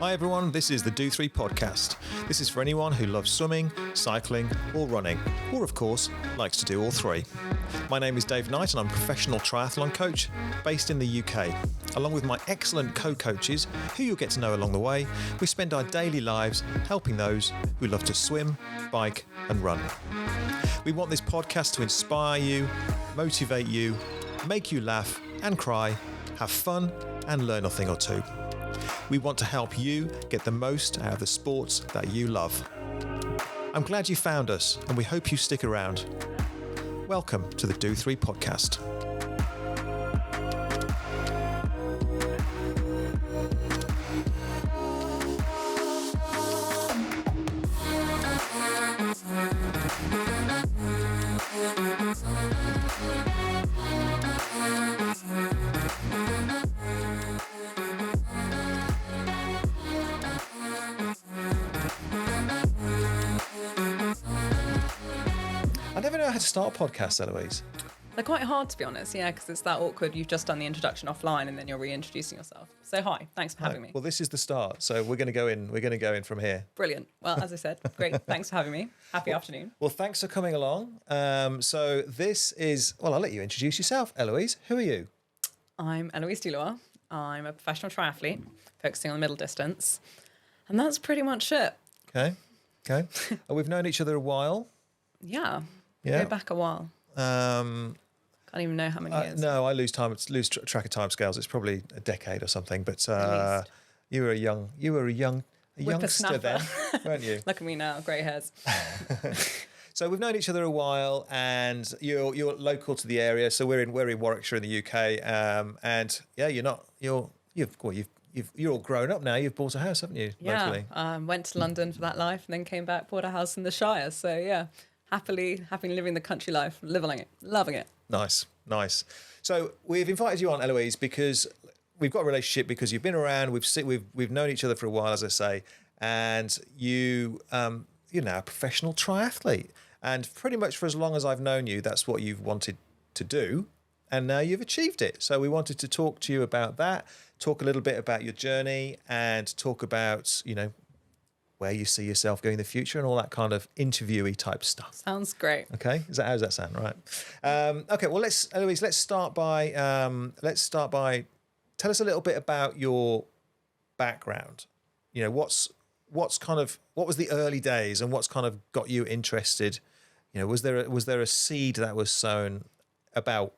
Hi everyone, this is the Do3 podcast. This is for anyone who loves swimming, cycling or running, or of course, likes to do all three. My name is Dave Knight and I'm a professional triathlon coach based in the UK. Along with my excellent co-coaches, who you'll get to know along the way, we spend our daily lives helping those who love to swim, bike and run. We want this podcast to inspire you, motivate you, make you laugh and cry, have fun and learn a thing or two. We want to help you get the most out of the sports that you love. I'm glad you found us and we hope you stick around. Welcome to the Do3 podcast. I never know how to start a podcast, Eloise. They're quite hard, to be honest, yeah, because it's that awkward. You've just done the introduction offline and then you're reintroducing yourself. So hi, thanks for having me. Well, this is the start, so we're going to go in. We're going to go in from here. Brilliant. Well, as I said, great. Thanks for having me. Happy afternoon. Well, thanks for coming along. So this is, well, I'll let you introduce yourself, Eloise. Who are you? I'm Eloise du Luart. I'm a professional triathlete, focusing on the middle distance. And that's pretty much it. Okay. We've known each other a while. Yeah. Yeah. Go back a while. Can't even know how many years. No, I lose track of time scales. It's probably a decade or something. But you were a youngster then, weren't you? Look at me now, grey hairs. So we've known each other a while, and you're local to the area. So we're in Warwickshire in the UK, and yeah, you're all grown up now. You've bought a house, haven't you? Yeah, went to London for that life, and then came back, bought a house in the Shire. So yeah, happily living the country life, loving it. Nice. So we've invited you on, Eloise, because we've got a relationship because you've been around. We've known each other for a while, as I say, and you're now a professional triathlete. And pretty much for as long as I've known you, that's what you've wanted to do. And now you've achieved it. So we wanted to talk to you about that, talk a little bit about your journey and talk about, where you see yourself going in the future and all that kind of interviewee type stuff. Sounds great. Okay. How does that sound? Right. Okay. Well, let's start by tell us a little bit about your background. What was the early days and what's kind of got you interested? Was there a seed that was sown about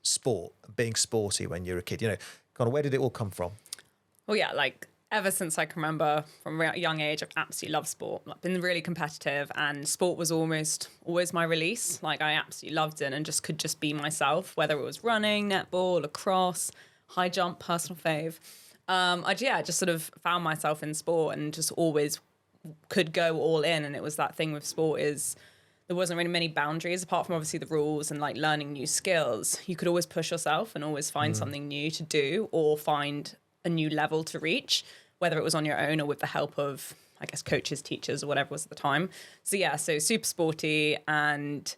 sport, being sporty when you were a kid? Kind of where did it all come from? Well, yeah, ever since I can remember from a young age, I've absolutely loved sport. I've been really competitive and sport was almost always my release. I absolutely loved it and could just be myself, whether it was running, netball, lacrosse, high jump, personal fave. I just sort of found myself in sport and just always could go all in. And it was that thing with sport is there wasn't really many boundaries apart from obviously the rules and learning new skills. You could always push yourself and always find something new to do or find a new level to reach, whether it was on your own or with the help of, I guess, coaches, teachers, or whatever was at the time. So super sporty and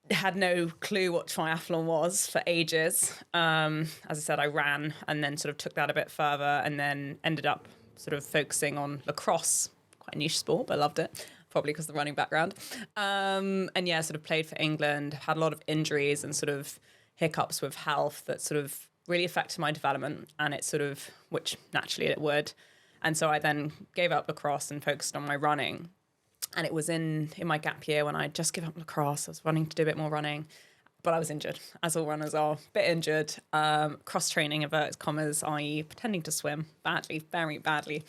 had no clue what triathlon was for ages. As I said, I ran and then sort of took that a bit further and then ended up sort of focusing on lacrosse, quite a niche sport, but I loved it, probably because of the running background. Sort of played for England, had a lot of injuries and sort of hiccups with health that sort of really affected my development and which naturally it would. And so I then gave up lacrosse and focused on my running. And it was in my gap year when I just gave up lacrosse. I was running to do a bit more running, but I was injured, as all runners are, a bit injured. Cross-training, inverted commas, i.e. pretending to swim badly, very badly,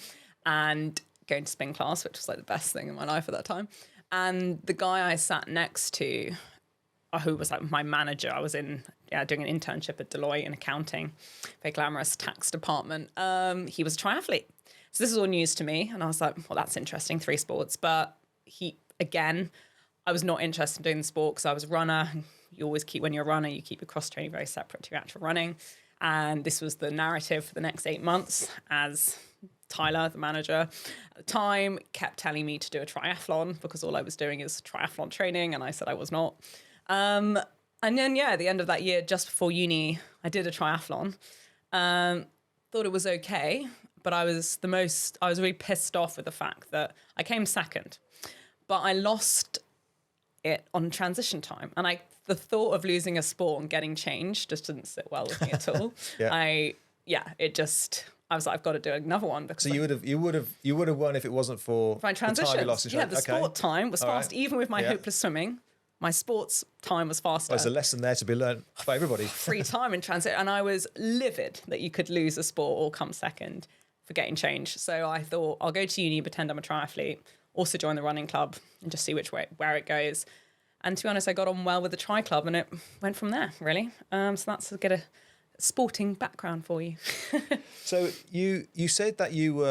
and going to spin class, which was the best thing in my life at that time. And the guy I sat next to, who was my manager, I was doing an internship at Deloitte in accounting, very glamorous tax department. He was a triathlete. So this is all news to me. And I was like, well, that's interesting, 3 sports. But I was not interested in doing the sport because I was a runner. You always when you're a runner, you keep your cross training very separate to your actual running. And this was the narrative for the next 8 months as Tyler, the manager at the time, kept telling me to do a triathlon because all I was doing is triathlon training. And I said I was not. And then, at the end of that year, just before uni, I did a triathlon. Thought it was okay, but I was really pissed off with the fact that I came second, but I lost it on transition time. And the thought of losing a sport and getting changed just didn't sit well with me at all. I was like, I've got to do another one because. So you would have won if it wasn't for my transition. The time you lost in the sport time was fast. Right. Even with my hopeless swimming, my sports time was faster. Well, there's a lesson there to be learned by everybody. Free time in transit, and I was livid that you could lose a sport or come second for getting changed. So I thought I'll go to uni, pretend I'm a triathlete, also join the running club, and just see where it goes. And to be honest, I got on well with the tri club, and it went from there really. So that's to get a sporting background for you. So you said that you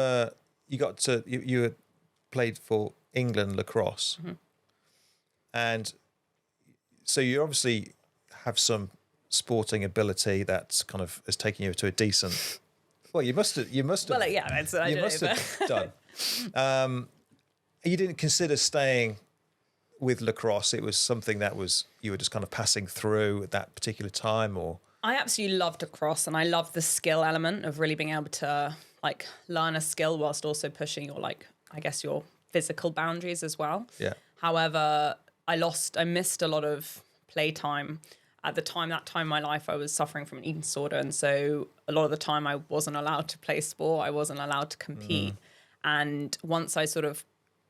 played for England lacrosse, and so you obviously have some sporting ability that's kind of has taken you to a decent. Well, you must have. Well, yeah, you must have done. You didn't consider staying with lacrosse. It was something that you were just kind of passing through at that particular time, or. I absolutely loved lacrosse, and I loved the skill element of really being able to like learn a skill whilst also pushing your your physical boundaries as well. Yeah. However, I missed a lot of playtime. At that time in my life, I was suffering from an eating disorder, and so a lot of the time I wasn't allowed to play sport. I wasn't allowed to compete. And once I sort of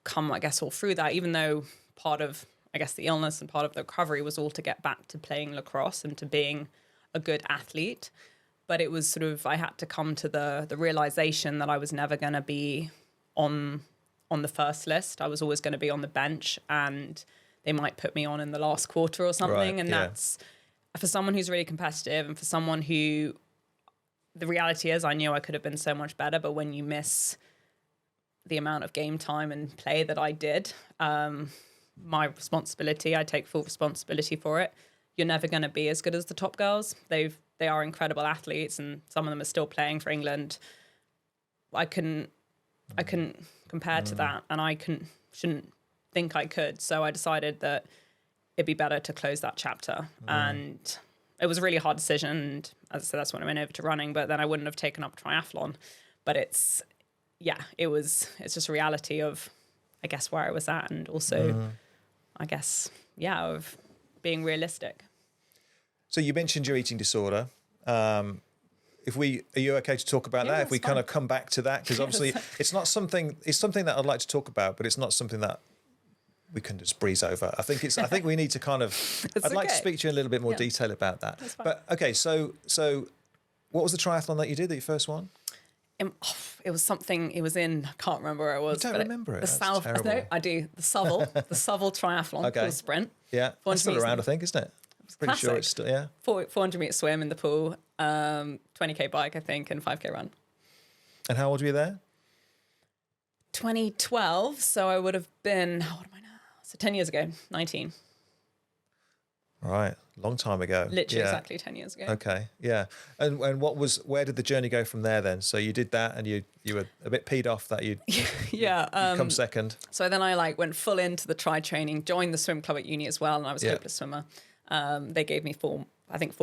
come, all through that, even though part of, the illness and part of the recovery was all to get back to playing lacrosse and to being a good athlete, but it was sort of, I had to come to the realization that I was never going to be on the first list. I was always going to be on the bench, and they might put me on in the last quarter or something. Right, and that's for someone who's really competitive, and for someone who, the reality is I knew I could have been so much better, but when you miss the amount of game time and play that I did, my responsibility, I take full responsibility for it. You're never going to be as good as the top girls. They are incredible athletes, and some of them are still playing for England. I couldn't compare to that, and shouldn't think I could. So I decided that it'd be better to close that chapter. And it was a really hard decision. And as I said, that's when I went over to running, but then I wouldn't have taken up triathlon. But it's just a reality of, where I was at, and also, of being realistic. So you mentioned your eating disorder. Are you okay to talk about that? If we kind of come back to that, because obviously it's something that I'd like to talk about, but it's not something that we can just breeze over. I think we need to kind of. I'd like to speak to you in a little bit more detail about that. But okay, so what was the triathlon that you did that you first won? It was something. It was in. I can't remember where it was. You don't remember it? The South. No, I do. The Southall. The Southall Triathlon. Okay. Pool sprint. Yeah, it's still around, I think, isn't it? Pretty classic. Sure it's still, yeah. 400-meter swim in the pool, 20k bike, I think, and 5k run. And how old were you there? 2012. So I would have been. How old am I now? So 10 years ago, 19. Right, long time ago. Literally exactly 10 years ago. Okay, yeah. And where did the journey go from there then? So you did that, and you were a bit peed off that you'd come second. So then I went full into the tri training, joined the swim club at uni as well, and I was a hopeless swimmer. They gave me 4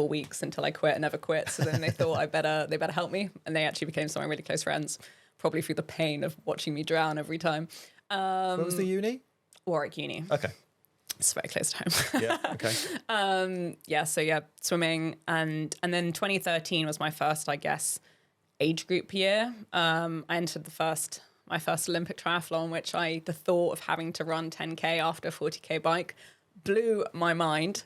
weeks until I quit. I never quit. So then they thought they better help me, and they actually became some really close friends, probably through the pain of watching me drown every time. What was the uni? Warwick Uni. Okay. It's very close to home. Yeah, okay. Swimming. And then 2013 was my first, age group year. I entered my first Olympic triathlon, which the thought of having to run 10K after a 40K bike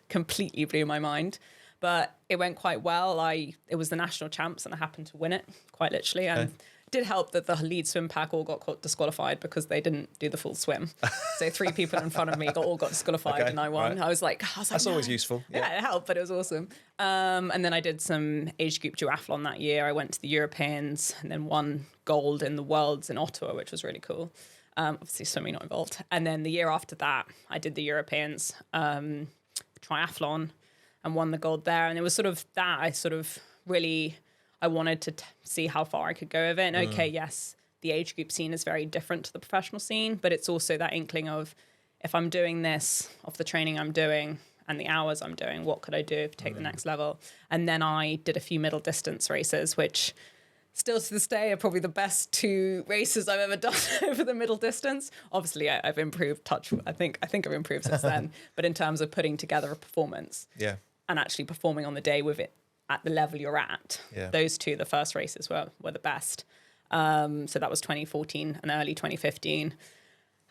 completely blew my mind. But it went quite well. It was the national champs, and I happened to win it, quite literally. And it did help that the lead swim pack all got disqualified because they didn't do the full swim. So 3 people in front of me all got disqualified, and I won. Right. I was like, that's always useful. Yeah, it helped, but it was awesome. And then I did some age group duathlon that year. I went to the Europeans and then won gold in the Worlds in Ottawa, which was really cool. Obviously swimming not involved. And then the year after that, I did the Europeans triathlon and won the gold there. And it was sort of that I wanted to see how far I could go with it. And yes, the age group scene is very different to the professional scene, but it's also that inkling of, if I'm doing this off the training I'm doing and the hours I'm doing, what could I do to take the next level? And then I did a few middle distance races, which still to this day are probably the best 2 races I've ever done over the middle distance. Obviously, I've improved I think I've improved since then. But in terms of putting together a performance and actually performing on the day with it at the level you're at, those 2, the first races were the best. So that was 2014 and early 2015.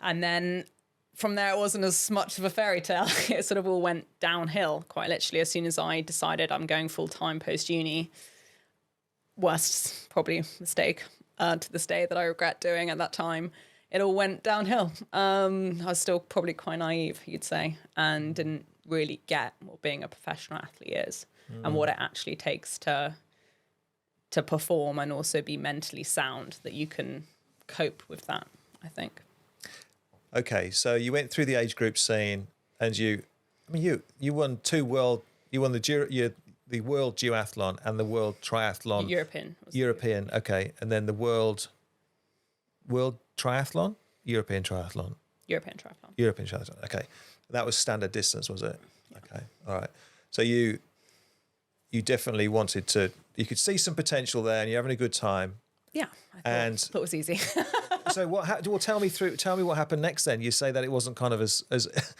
And then from there, it wasn't as much of a fairy tale. It sort of all went downhill quite literally as soon as I decided I'm going full-time post-uni. Worst probably mistake to this day that I regret doing at that time. It all went downhill. I was still probably quite naive, you'd say, and didn't really get what being a professional athlete is and what it actually takes to perform and also be mentally sound, that you can cope with that, I think. Okay, so you went through the age group scene, and you won the World Duathlon and the World Triathlon. European, okay. And then the World Triathlon? European Triathlon. European Triathlon. European Triathlon, okay. That was standard distance, was it? Yeah. Okay, all right. So you definitely wanted to, you could see some potential there and you're having a good time. Yeah, I thought it was easy. So tell me what happened next then. You say that it wasn't kind of as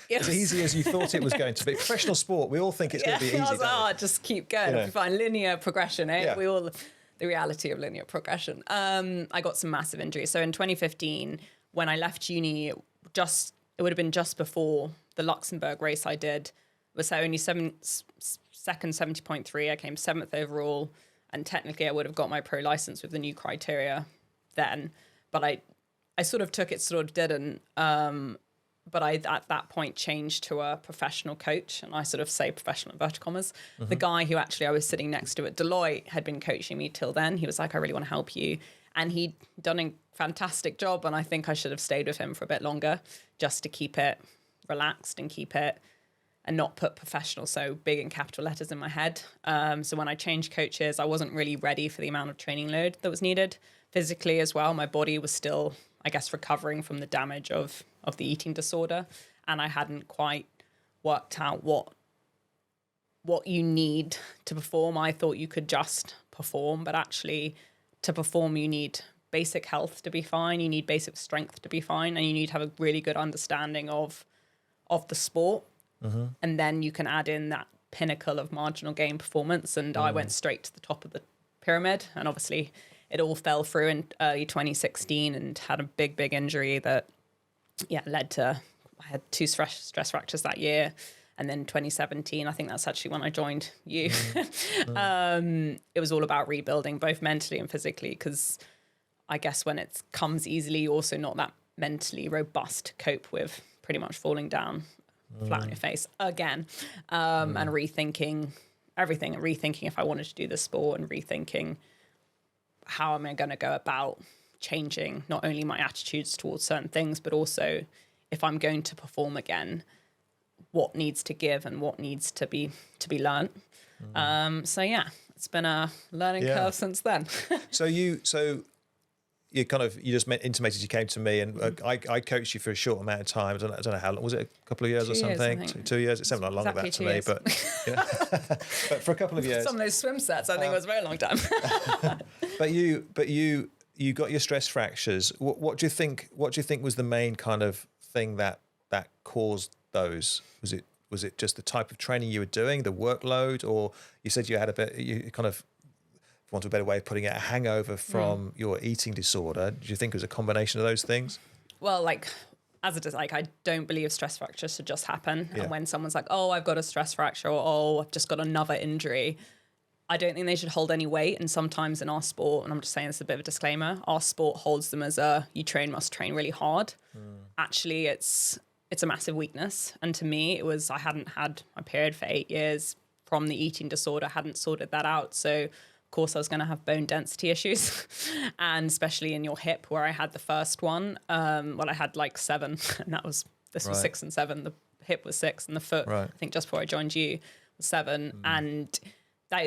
easy as you thought it was going to be. Professional sport, we all think it's going to be easy. Just keep going. If you find linear progression, the reality of linear progression. I got some massive injuries. So in 2015, when I left uni, it would have been just before the Luxembourg race I did. Was only second 70.3. I came 7th overall. And technically I would have got my pro license with the new criteria then. But I sort of took it, sort of didn't. But I, at that point, changed to a professional coach. And I sort of say professional in inverted commas. Mm-hmm. The guy who actually I was sitting next to at Deloitte had been coaching me till then. He was like, I really want to help you. And he'd done a fantastic job. And I think I should have stayed with him for a bit longer just to keep it relaxed and keep it and not put professional so big in capital letters in my head. So when I changed coaches, I wasn't really ready for the amount of training load that was needed. Physically as well, my body was still, I guess, recovering from the damage of the eating disorder. And I hadn't quite worked out what you need to perform. I thought you could just perform, but actually to perform, you need basic health to be fine. You need basic strength to be fine. And you need to have a really good understanding of the sport. Mm-hmm. And then you can add in that pinnacle of marginal gain performance. And I went straight to the top of the pyramid. And obviously it all fell through in early 2016 and had a big injury that, led to, I had 2 stress fractures that year. And then 2017, I think that's actually when I joined you. It was all about rebuilding, both mentally and physically, because I guess when it comes easily, you're also not that mentally robust to cope with pretty much falling down flat on your face again, and rethinking everything, and rethinking if I wanted to do this sport, and rethinking how am I going to go about changing not only my attitudes towards certain things, but also if I'm going to perform again, what needs to give and what needs to be learned. It's been a learning curve since then. So you just intimated you came to me, and I coached you for a short amount of time. I don't know how long, was it a couple of years or something? 2 years. It sounded like longer than that to me, but but for a couple of years. Some of those swim sets, I think it was a very long time. But you got your stress fractures. What do you think was the main kind of thing that caused those? Was it just the type of training you were doing, the workload, or you said you had you kind of, for want of a better way of putting it, a hangover from your eating disorder? Do you think it was a combination of those things? Well, I don't believe stress fractures should just happen. Yeah. And when someone's like, oh, I've got a stress fracture, or oh, I've just got another injury, I don't think they should hold any weight. And sometimes in our sport, and I'm just saying this is a bit of a disclaimer, our sport holds them as must train really hard. Actually, it's a massive weakness. And to me, it was, I hadn't had my period for 8 years from the eating disorder, hadn't sorted that out. So of course I was going to have bone density issues, and especially in your hip where I had the first one. I had like 7, and this was 6 and 7. The hip was 6 and the foot, I think just before I joined you, was 7. And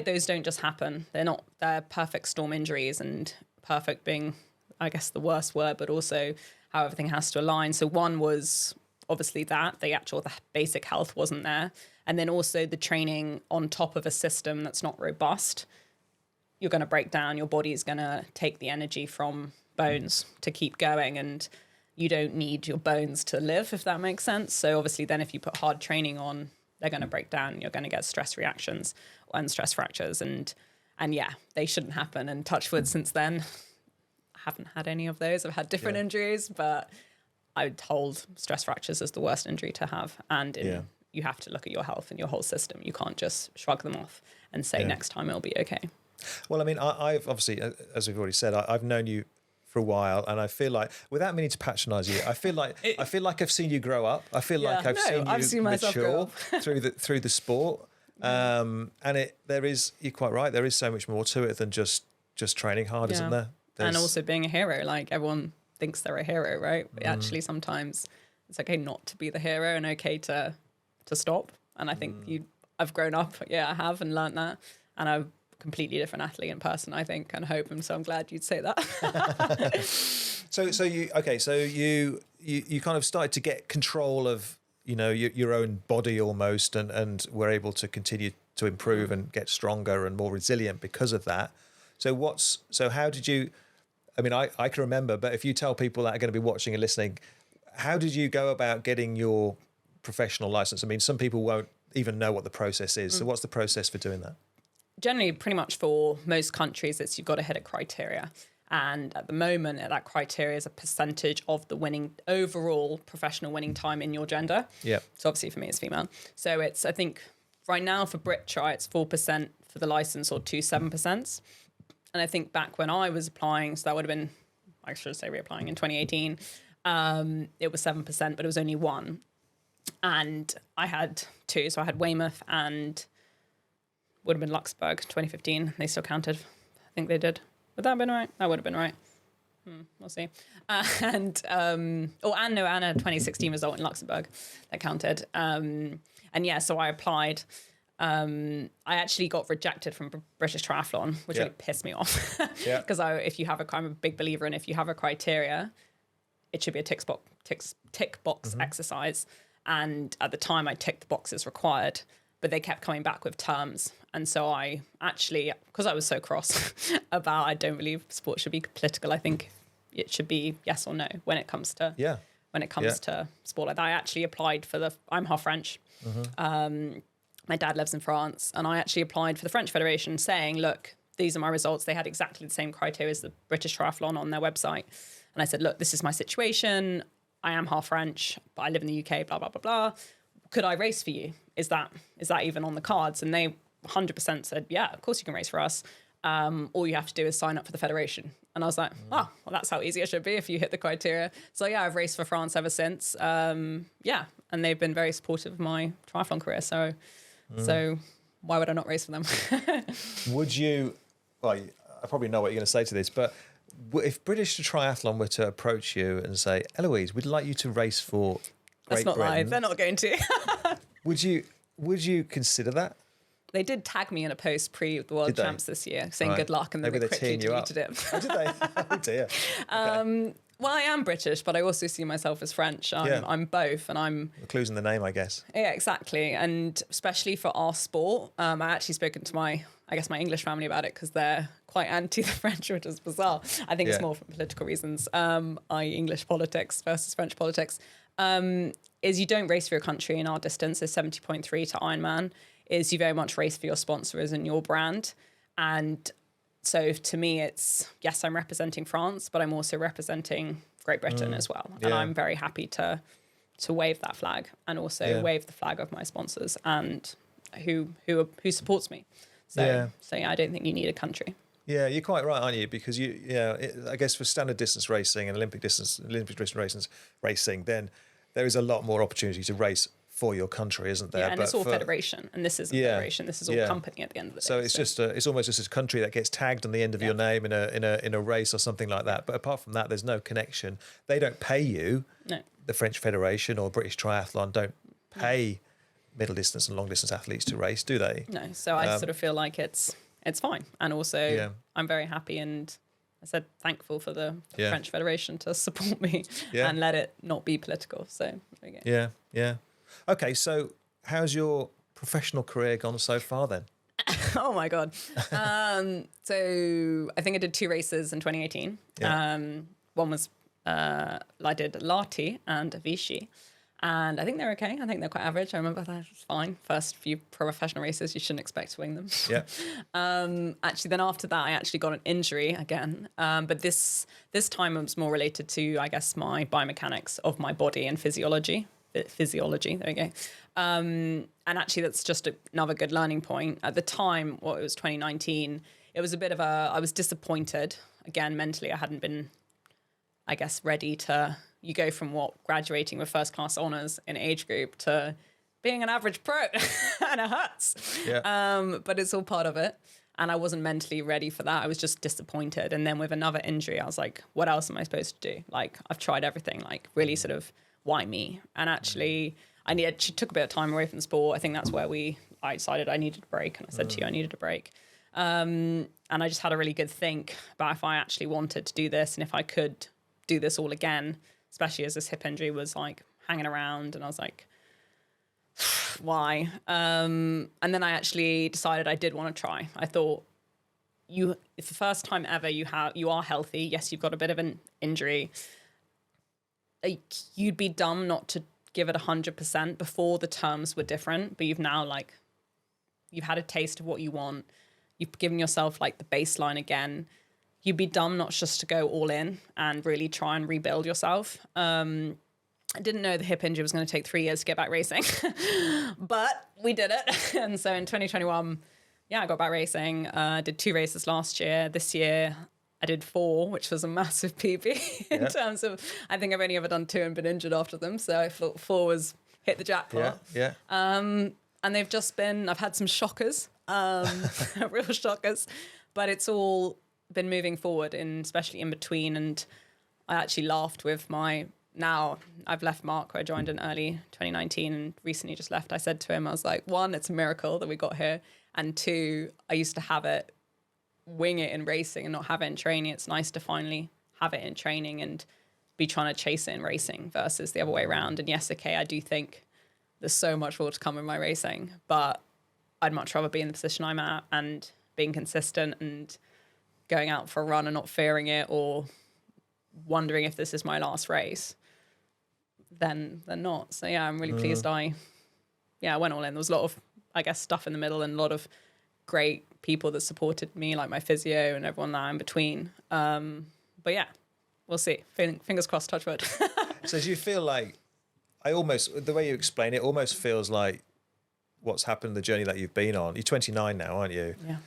those don't just happen. They're perfect storm injuries, and perfect being, I guess, the worst word, but also how everything has to align. So one was obviously that the basic health wasn't there. And then also the training on top of a system that's not robust you're going to break down. Your body is going to take the energy from bones to keep going, and you don't need your bones to live, if that makes sense. So obviously then if you put hard training on, they're going to break down. You're going to get stress reactions and stress fractures, and yeah, they shouldn't happen. And touch wood, since then, I haven't had any of those. I've had different injuries, but I told stress fractures is the worst injury to have. And you have to look at your health and your whole system. You can't just shrug them off and say next time it'll be okay. Well, I mean, I've obviously, as we've already said, I've known you for a while, and I feel like, without meaning to patronise you, I feel like I've seen you grow up. I feel like I've seen you mature through the sport. And you're quite right. There is so much more to it than just training hard, isn't there? And also being a hero. Like, everyone thinks they're a hero, right? But actually, sometimes it's okay not to be the hero and okay to stop. And I think I've grown up. Yeah, I have, and learnt that. And I'm a completely different athlete in person, I think, and hope. And so I'm glad you'd say that. So you kind of started to get control of, your own body almost, and were able to continue to improve and get stronger and more resilient because of that. So how did you, I mean, I can remember, but if you tell people that are going to be watching and listening, how did you go about getting your professional license? I mean, some people won't even know what the process is. So what's the process for doing that? Generally, pretty much for most countries, you've got to hit a criteria. And at the moment, that criteria is a percentage of the winning overall professional winning time in your gender. Yeah. So obviously for me, it's female. So it's, I think right now for Brit Tri, it's 4% for the license, or 7%. And I think back when I was applying, so that would have been, I should say reapplying in 2018, it was 7%, but it was only one. And I had two. So I had Weymouth and would have been Luxembourg, 2015. They still counted. I think they did. Would that have been right? That would have been right. We'll see. Anna 2016 result in Luxembourg. That counted. So I applied. I actually got rejected from British Triathlon, which really pissed me off. Because I'm a big believer in, if you have a criteria, it should be a tick box exercise. And at the time, I ticked the boxes required, but they kept coming back with terms. And so I actually, because I was so cross about, I don't believe sport should be political. I think it should be yes or no when it comes to to sport like that. I actually applied for I'm half French. My dad lives in France, and I actually applied for the French Federation saying, look, these are my results. They had exactly the same criteria as the British Triathlon on their website. And I said, look, this is my situation. I am half French, but I live in the UK, blah, blah, blah, blah. Could I race for you? Is that even on the cards? And they 100% said, yeah, of course you can race for us. All you have to do is sign up for the federation. And I was like, well, that's how easy it should be if you hit the criteria. So yeah, I've raced for France ever since. And they've been very supportive of my triathlon career. So why would I not race for them? Would you, well, I probably know what you're going to say to this, but if British Triathlon were to approach you and say, Eloise, we'd like you to race for Great Britain. That's not live. They're not going to. Would you consider that? They did tag me in a post pre the World Champs this year, saying good luck, and then they quickly deleted it. Oh, did they? Oh dear. Okay. Well, I am British, but I also see myself as French. I'm both, and I'm... The clue's in the name, I guess. Yeah, exactly. And especially for our sport, I actually spoken to my English family about it, because they're quite anti the French, which is bizarre. I think it's more for political reasons, i.e. English politics versus French politics. Is you don't race for your country in our distance, is 70.3 to Ironman, is you very much race for your sponsors and your brand. And so to me, it's, yes, I'm representing France, but I'm also representing Great Britain as well. And I'm very happy to wave that flag, and also wave the flag of my sponsors and who supports me. So I don't think you need a country. Yeah, you're quite right, aren't you? Because I guess for standard distance racing and Olympic distance racing, then there is a lot more opportunity to race for your country, isn't there? Yeah, and it's all federation, and this isn't federation. This is all company at the end of the day. So it's it's almost just a country that gets tagged on the end of your name in a race or something like that. But apart from that, there's no connection. They don't pay you. No. The French Federation or British Triathlon don't pay middle distance and long distance athletes to race, do they? No. So I sort of feel like it's fine, and also I'm very happy and, I said, thankful for the French Federation to support me and let it not be political. So there you go. Yeah. Okay, so how's your professional career gone so far then? Oh my God. So I think I did 2 races in 2018. Yeah. One was, I did Lati and Vichy. And I think they're okay. I think they're quite average. I remember that was fine. First few professional races, you shouldn't expect to win them. Yeah. Actually, then after that, I actually got an injury again. But this time it was more related to, I guess, my biomechanics of my body and physiology. Physiology, there we go. And actually, that's just another good learning point. At the time, it was 2019, it was a bit of I was disappointed. Again, mentally, I hadn't been, I guess, ready to... You go from graduating with first class honours in age group to being an average pro, and it hurts. Yeah. But it's all part of it. And I wasn't mentally ready for that. I was just disappointed. And then with another injury, I was like, what else am I supposed to do? Like, I've tried everything, like really sort of, why me? And actually, she took a bit of time away from the sport. I think that's where I decided I needed a break. And I said to you, I needed a break. And I just had a really good think about if I actually wanted to do this and if I could do this all again, especially as this hip injury was like hanging around. And I was like, why? And then I actually decided I did want to try. I thought, it's the first time ever you are healthy. Yes, you've got a bit of an injury. You'd be dumb not to give it 100%. Before the terms were different, but you've now you've had a taste of what you want. You've given yourself like the baseline again. You'd be dumb not just to go all in and really try and rebuild yourself. I didn't know the hip injury was going to take 3 years to get back racing, but we did it. And so in 2021, I got back racing. I did 2 races last year. This year, I did 4, which was a massive PB in terms of, I think I've only ever done 2 and been injured after them. So I thought 4 was hit the jackpot. Yeah. And they've just been, I've had some shockers, real shockers, but it's all been moving forward, especially in between. And I actually laughed with now I've left Mark, who I joined in early 2019 and recently just left. I said to him, I was like, 1, it's a miracle that we got here. And 2, I used to wing it in racing and not have it in training. It's nice to finally have it in training and be trying to chase it in racing versus the other way around. And yes, okay, I do think there's so much more to come in my racing, but I'd much rather be in the position I'm at and being consistent and going out for a run and not fearing it or wondering if this is my last race than not. So yeah, I'm really pleased I went all in. There was a lot of, I guess, stuff in the middle and a lot of great people that supported me, like my physio and everyone that in between. But yeah, we'll see. Fingers crossed, touch wood. So do you feel like, the way you explain it almost feels like what's happened, the journey that you've been on. You're 29 now, aren't you? Yeah.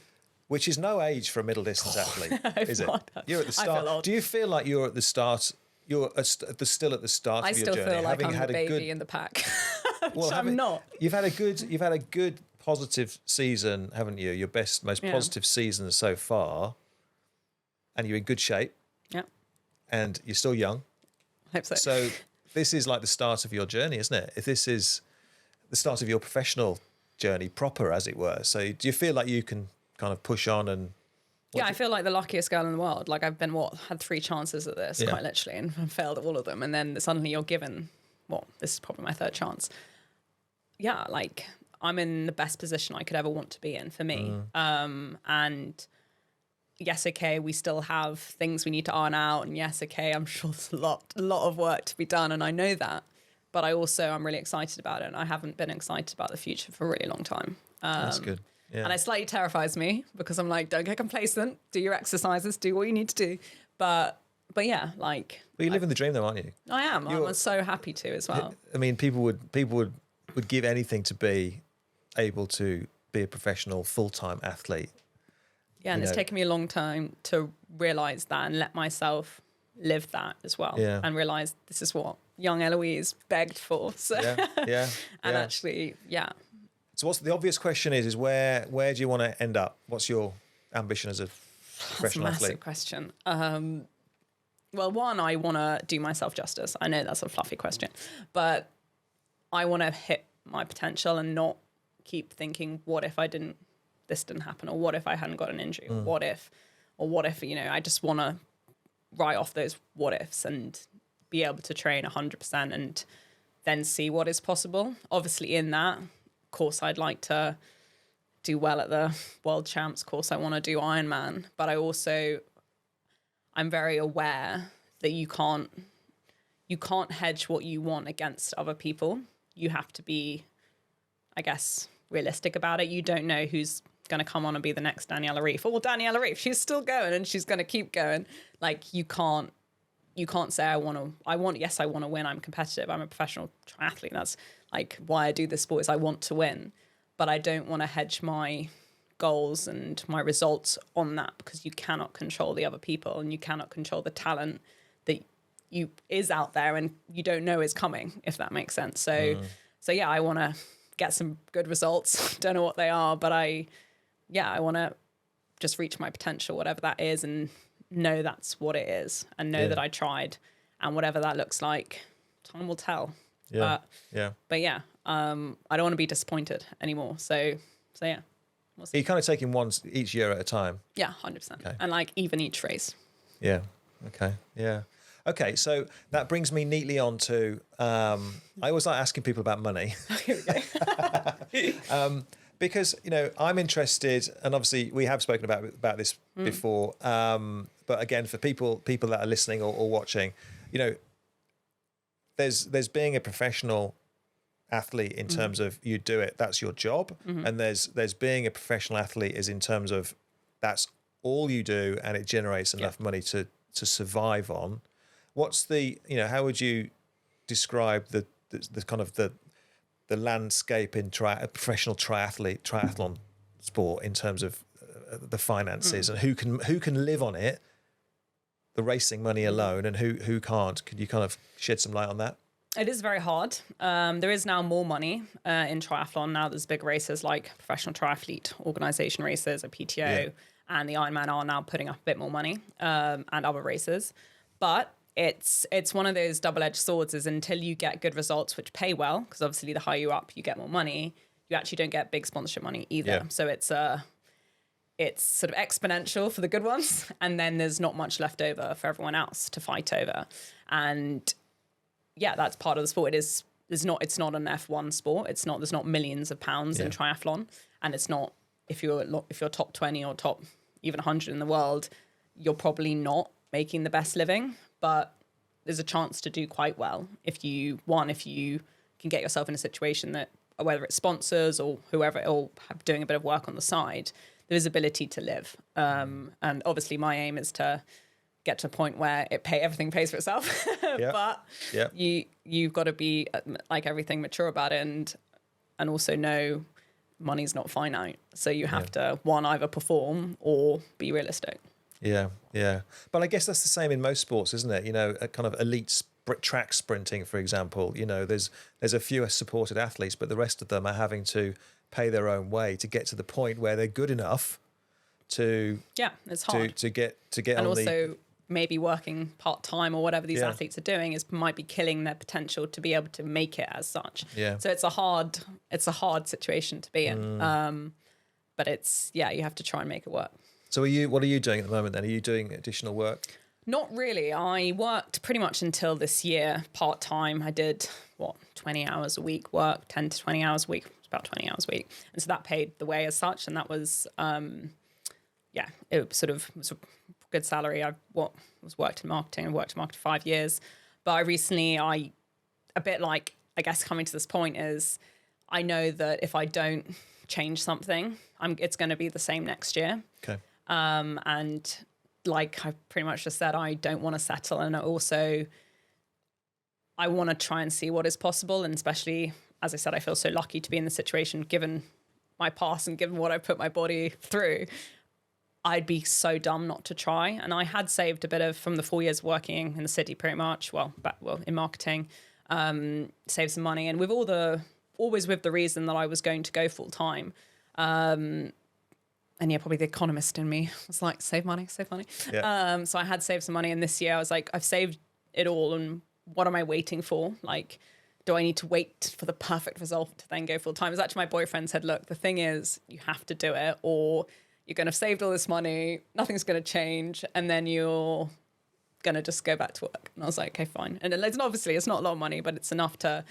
Which is no age for a middle distance athlete, is it? You're at the start. I feel old. Do you feel like you're at the start? You're still at the start of your journey. I still feel like having I'm had the a baby good, in the pack. I'm not. You've had a good positive season, haven't you? Your most positive season so far, and you're in good shape. Yeah. And you're still young. I hope so. So this is like the start of your journey, isn't it? If this is the start of your professional journey proper, as it were. So do you feel like you can kind of push on and... I feel like the luckiest girl in the world. Like I've been, had 3 chances at this, quite literally, and failed at all of them. And then suddenly you're given, this is probably my 3rd chance. Yeah, like I'm in the best position I could ever want to be in for me. And yes, okay, we still have things we need to iron out. And yes, okay, I'm sure there's a lot of work to be done. And I know that. But I'm really excited about it. And I haven't been excited about the future for a really long time. That's good. Yeah. And it slightly terrifies me because I'm like, don't get complacent, do your exercises, do what you need to do. But yeah, like... But you're living the dream though, aren't you? I am. I'm so happy to as well. I mean, people would give anything to be able to be a professional full-time athlete. Yeah, and it's taken me a long time to realise that and let myself live that as well. Yeah. And realise this is what young Eloise begged for. So Yeah. And actually, yeah. So what's the obvious question is where do you want to end up? What's your ambition as a professional That's a massive athlete? question. Well, one, I want to do myself justice. I know that's a fluffy question, but I want to hit my potential and not keep thinking, what if this didn't happen? Or what if I hadn't got an injury? Or what if, I just want to write off those what ifs and be able to train 100% and then see what is possible. Obviously in that, of course, I'd like to do well at the world champs. Of course, I want to do Ironman, but I'm very aware that you can't hedge what you want against other people. You have to be, I guess, realistic about it. You don't know who's going to come on and be the next Daniela Ryf. Or Daniela Ryf, she's still going and she's going to keep going. Like, you can't say I want to win. I'm competitive. I'm a professional triathlete. That's like why I do this sport, is I want to win. But I don't want to hedge my goals and my results on that, because you cannot control the other people and you cannot control the talent that is out there and you don't know is coming, if that makes sense. So yeah, I want to get some good results. Don't know what they are, but I want to just reach my potential, whatever that is, and know that's what it is, and know that I tried, and whatever that looks like, time will tell. But I don't want to be disappointed anymore. So yeah. We'll see. You're kind of taking one each year at a time. Yeah, 100%. Okay. And like even each race. Yeah. Okay. Yeah. Okay. So that brings me neatly on to, I always like asking people about money. Because, I'm interested, and obviously we have spoken about this before, but again, for people that are listening or watching, there's being a professional athlete in terms of you do it, that's your job, and there's being a professional athlete is in terms of that's all you do and it generates enough money to survive on. What's the, how would you describe the kind of the landscape in professional triathlon sport in terms of the finances and who can live on it, the racing money alone, and who can't? Could you kind of shed some light on that? It is very hard. There is now more money in triathlon. Now there's big races like Professional Triathlete Organisation races, a PTO, and the Ironman are now putting up a bit more money, and other races. But it's one of those double-edged swords, is until you get good results which pay well, because obviously the higher you up, you get more money, you actually don't get big sponsorship money either. Yeah. So it's sort of exponential for the good ones, and then there's not much left over for everyone else to fight over. And yeah, that's part of the sport. It's not an F1 sport. There's not millions of pounds in triathlon, and it's not, if you're top 20 or top even 100 in the world, you're probably not making the best living, but there's a chance to do quite well if you can get yourself in a situation that, whether it's sponsors or whoever, or doing a bit of work on the side, the visibility to live. And obviously my aim is to get to a point where everything pays for itself. But you've got to be, like everything, mature about it, and also know money's not finite. So you have to, one, either perform or be realistic. Yeah. But I guess that's the same in most sports, isn't it? A kind of elite track sprinting, for example, there's a few supported athletes, but the rest of them are having to pay their own way to get to the point where they're good enough to it's hard to get and on also maybe working part-time or whatever these athletes are doing might be killing their potential to be able to make it as such. So it's a hard situation to be in. But it's you have to try and make it work. So what are you doing at the moment then? Are you doing additional work? Not really. I worked pretty much until this year part-time. I did 20 hours a week work, 10 to 20 hours a week. About 20 hours a week, and so that paid the way as such, and that was it was a good salary. I worked in marketing. I worked in marketing for 5 years, but I recently, a bit like, I guess, coming to this point is, I know that if I don't change something, it's going to be the same next year. Okay. And like I pretty much just said, I don't want to settle, and also I want to try and see what is possible, and especially, as I said, I feel so lucky to be in this situation, given my past and given what I put my body through. I'd be so dumb not to try. And I had saved a bit from the 4 years working in the city, pretty much, in marketing, saved some money. And with always with the reason that I was going to go full time. And probably the economist in me was like, save money. Yeah. So I had saved some money. And this year I was like, I've saved it all. And what am I waiting for? Like, do I need to wait for the perfect result to then go full time? It was actually my boyfriend said, look, the thing is, you have to do it, or you're going to have saved all this money, nothing's going to change, and then you're going to just go back to work. And I was like, okay, fine. And it's not a lot of money, but it's enough to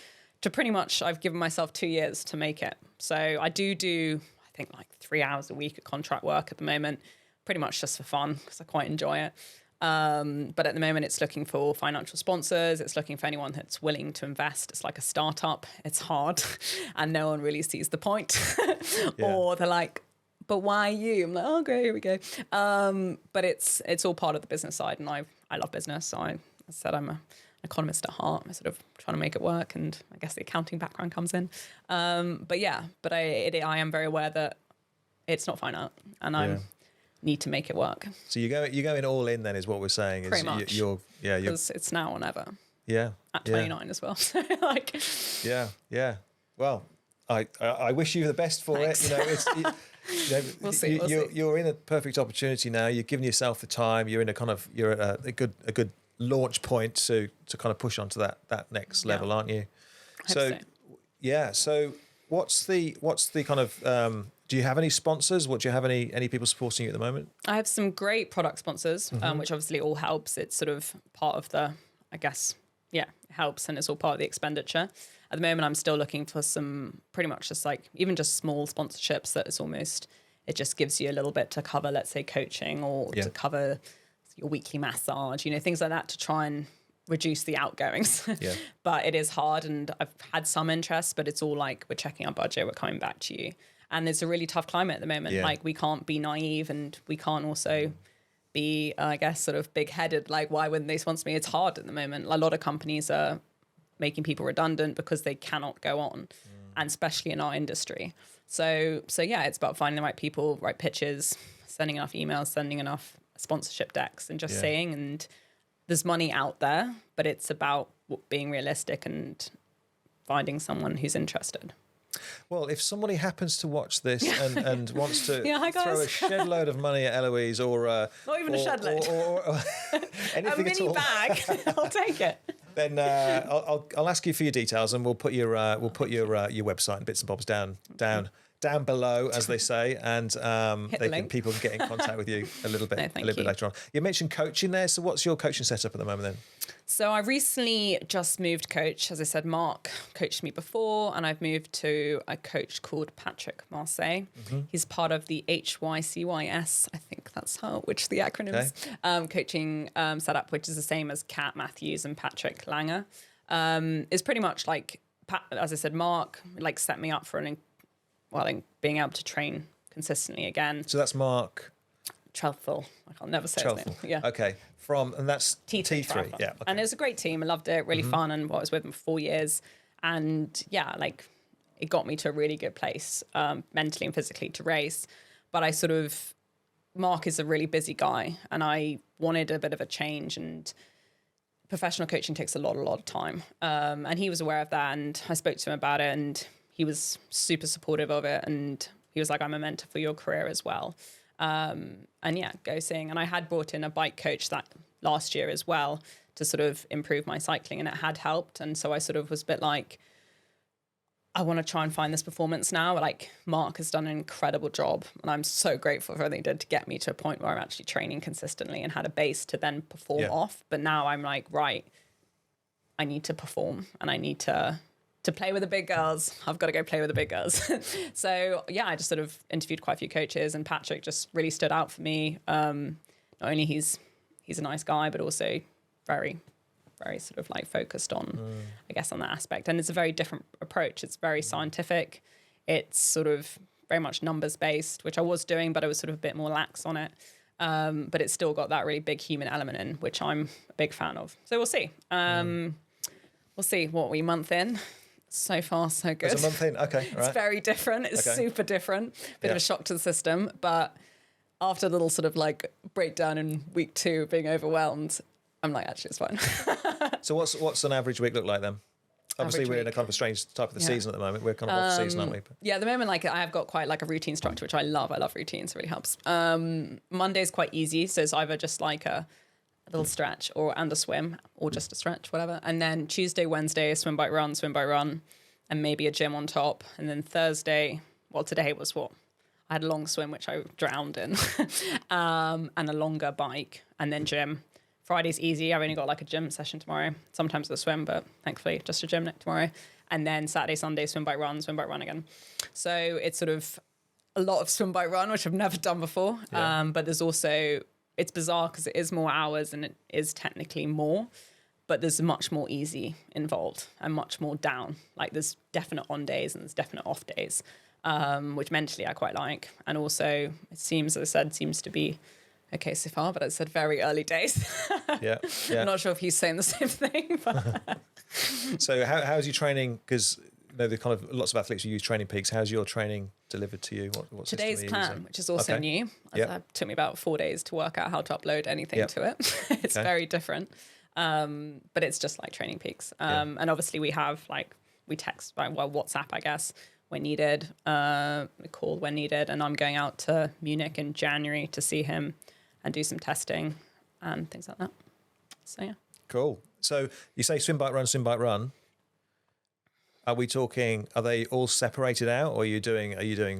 pretty much, I've given myself 2 years to make it. So I do, I think like 3 hours a week of contract work at the moment, pretty much just for fun because I quite enjoy it. But at the moment, it's looking for financial sponsors. It's looking for anyone that's willing to invest. It's like a startup. It's hard, and no one really sees the point. Or they're like, "But why you?" I'm like, "Oh, great, here we go." But it's all part of the business side, and I love business. So I said I'm an economist at heart. I'm sort of trying to make it work, and I guess the accounting background comes in. But I am very aware that it's not finite, and I need to make it work. So you're going all in then, is what we're saying. Pretty much. You're because it's now or never. Yeah. At 29 as well. So like. Yeah. Well, I wish you the best for Thanks. it. We'll see. You're in a perfect opportunity now. You're giving yourself the time. You're in you're at a good launch point to kind of push onto that next level, aren't you? So. So what's the kind of do you have any sponsors? Do you have any people supporting you at the moment? I have some great product sponsors, which obviously all helps. It's sort of part of the, I guess, it helps, and it's all part of the expenditure. At the moment, I'm still looking for some pretty much just like even just small sponsorships that it's almost, it just gives you a little bit to cover, let's say, coaching or to cover your weekly massage, things like that to try and reduce the outgoings. But it is hard, and I've had some interest, but it's all like, we're checking our budget, we're coming back to you. And it's a really tough climate at the moment. Like, we can't be naive, and we can't also be, I guess, sort of big-headed. Like, why wouldn't they sponsor me? It's hard at the moment. A lot of companies are making people redundant because they cannot go on, and especially in our industry. So it's about finding the right people, right pitches, sending enough emails, sending enough sponsorship decks, and just saying, and there's money out there, but it's about being realistic and finding someone who's interested. Well, if somebody happens to watch this and wants to throw a shed load of money at Eloise, or not even a shed load, or anything a mini bag, I'll take it. Then I'll ask you for your details, and we'll put your website and bits and bobs down below, as they say, and people can get in contact with you a little bit later on. You mentioned coaching there, so what's your coaching setup at the moment then? So I recently just moved coach. As I said, Mark coached me before, and I've moved to a coach called Patrick Marseille. He's part of the HYCYS, I think that's which the acronyms, coaching setup, which is the same as Kat Matthews and Patrick Langer. Is pretty much like, as I said, Mark set me up for being able to train consistently again. So that's Mark Trelfel. I'll never say his name. Yeah. Okay. And that's T3. Yeah. Okay. And it was a great team. I loved it. Really fun. And I was with them for 4 years. And it got me to a really good place, mentally and physically, to race. But Mark is a really busy guy, and I wanted a bit of a change, and professional coaching takes a lot of time. And he was aware of that, and I spoke to him about it, and he was super supportive of it. And he was like, I'm a mentor for your career as well. Go seeing. And I had brought in a bike coach that last year as well to sort of improve my cycling, and it had helped. And so I sort of was a bit like, I want to try and find this performance now. Like, Mark has done an incredible job, and I'm so grateful for everything he did to get me to a point where I'm actually training consistently and had a base to then perform off. But now I'm like, right, I need to perform, and I need to play with the big girls. I've got to go play with the big girls. So I just sort of interviewed quite a few coaches, and Patrick just really stood out for me. Not only he's a nice guy, but also very, very sort of like focused on, I guess, on that aspect. And it's a very different approach. It's very scientific. It's sort of very much numbers based, which I was doing, but I was sort of a bit more lax on it. But it's still got that really big human element in, which I'm a big fan of. So we'll see. We'll see what we month in. So far, so good. It's a month in, okay. It's very different. It's super different. Bit of a shock to the system. But after a little sort of like breakdown in week 2, being overwhelmed, I'm like, actually, it's fine. So what's an average week look like then? Obviously, we're in a kind of a strange type of the season at the moment. We're kind of off season, aren't we? Yeah, at the moment, I have got quite like a routine structure, which I love. I love routines. It really helps. Monday's quite easy. So it's either just like a little stretch and a swim, or just a stretch, whatever. And then Tuesday, Wednesday, swim, bike, run, and maybe a gym on top. And then Thursday, today was I had a long swim, which I drowned in, and a longer bike, and then gym. Friday's easy. I've only got like a gym session tomorrow. Sometimes a swim, but thankfully just a gym tomorrow. And then Saturday, Sunday, swim, bike, run again. So it's sort of a lot of swim, bike, run, which I've never done before. Yeah. But there's also, it's bizarre because it is more hours and it is technically more, but there's much more easy involved and much more down. Like there's definite on days and there's definite off days, which mentally I quite like. And also it seems, as I said, seems to be okay so far, but I said very early days. Yeah. I'm not sure if he's saying the same thing. But So how's your training? Because the kind of lots of athletes who use Training Peaks. How's your training delivered to you? What today's plan, which is also new. Yep. It took me about 4 days to work out how to upload anything to it. It's very different. But it's just like Training Peaks. And obviously we have we text, WhatsApp, I guess, when needed, we call when needed. And I'm going out to Munich in January to see him and do some testing and things like that. So, yeah. Cool. So you say swim, bike, run. Are we talking, are they all separated out or are you doing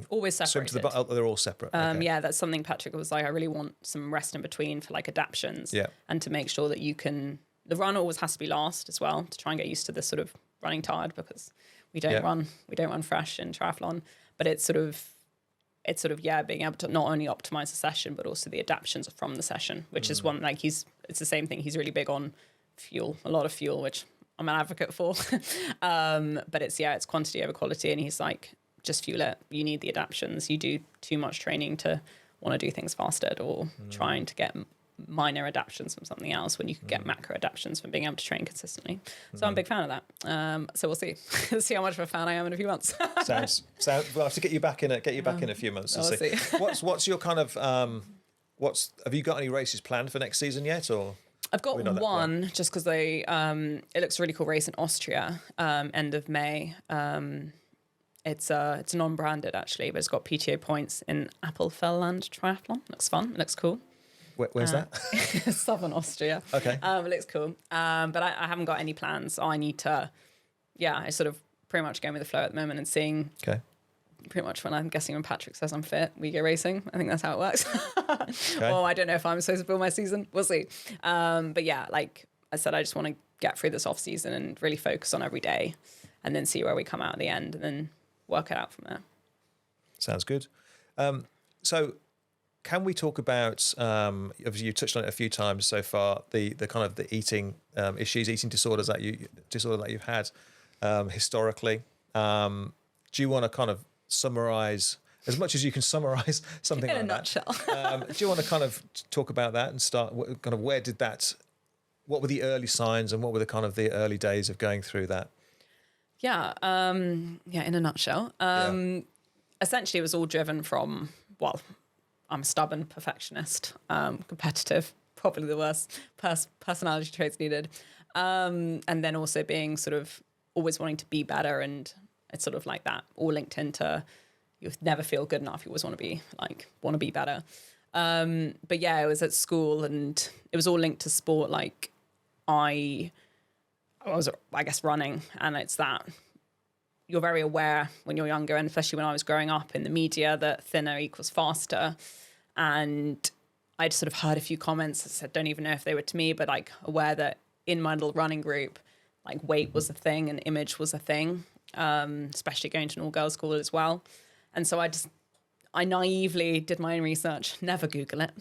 always separated? Swim to the bike, they're all separate. Okay. Yeah, that's something Patrick was like, I really want some rest in between for adaptions. Yeah. And to make sure that the run always has to be last as well, to try and get used to this sort of running tired, because we don't run fresh in triathlon, but it's sort of being able to not only optimize the session, but also the adaptions from the session, which is one, it's the same thing. He's really big on fuel, a lot of fuel, which I'm an advocate for. But it's quantity over quality. And he's like, just fuel it. You need the adaptions. You do too much training to want to do things fasted or trying to get minor adaptions from something else when you could get macro adaptions from being able to train consistently. So I'm a big fan of that. So we'll see. See how much of a fan I am in a few months. Sounds. We'll have to get you back in in a few months and see. What's your kind of have you got any races planned for next season yet, or? I've got one just because it looks a really cool race in Austria, end of May. It's non-branded actually, but it's got PTA points in Appelfelland Triathlon. Looks fun. It looks cool. Where's that? Southern Austria. Okay. It looks cool. But I haven't got any plans. I need to, I sort of pretty much going with the flow at the moment and seeing. Okay. Pretty much when Patrick says I'm fit, we go racing. I think that's how it works. Okay. Well, I don't know if I'm supposed to build my season. We'll see. But yeah, like I said, I just want to get through this off season and really focus on every day and then see where we come out at the end and then work it out from there. Sounds good. So can we talk about, obviously you touched on it a few times so far, the kind of the eating issues, eating disorders that you've had historically. Do you want to kind of summarize as much as you can summarize something in like a nutshell? Do you want to kind of talk about that and start kind of what were the early signs and what were the kind of the early days of going through that? Yeah. In a nutshell, essentially it was all driven from, I'm a stubborn perfectionist, competitive, probably the worst personality traits needed. And then also being sort of always wanting to be better, and it's sort of like that, all linked into you never feel good enough. You always want to be better. But yeah, it was at school and it was all linked to sport. Like I was, I guess, running, and it's that you're very aware when you're younger, and especially when I was growing up in the media, that thinner equals faster. And I'd sort of heard a few comments that said, don't even know if they were to me, but like aware that in my little running group, like weight was a thing and image was a thing, especially going to an all-girls school as well. And so I naively did my own research, never Google it.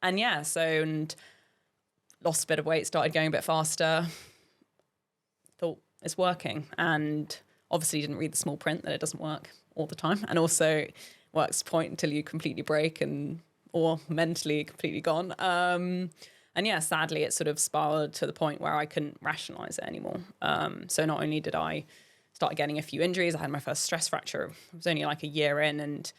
And lost a bit of weight, started going a bit faster, thought it's working. And obviously didn't read the small print that it doesn't work all the time. And also works point until you completely break or mentally completely gone. And yeah, sadly, it sort of spiraled to the point where I couldn't rationalize it anymore. So not only did I start getting a few injuries, I had my first stress fracture. It was only like a year in, and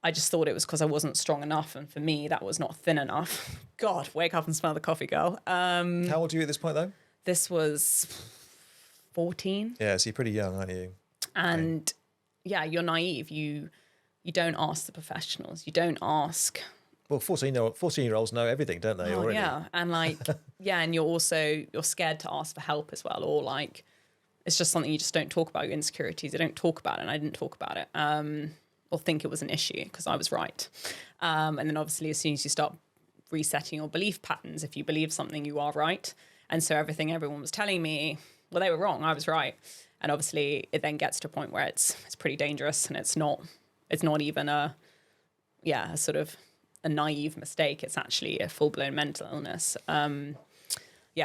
I just thought it was because I wasn't strong enough. And for me, that was not thin enough. God, wake up and smell the coffee, girl. How old are you at this point, though? This was 14. Yeah, so you're pretty young, aren't you? And yeah, you're naive. You don't ask the professionals. You don't ask. Well, 14-year-olds know everything, don't they, already? Yeah, and like, and you're scared to ask for help as well, or like, it's just something you just don't talk about, your insecurities. You don't talk about it, and I didn't talk about it, or think it was an issue, because I was right. And then obviously as soon as you start resetting your belief patterns, if you believe something, you are right. And so everything everyone was telling me well, they were wrong. I was right. And obviously it then gets to a point where it's pretty dangerous, and it's not even a sort of a naive mistake. It's actually a full-blown mental illness. And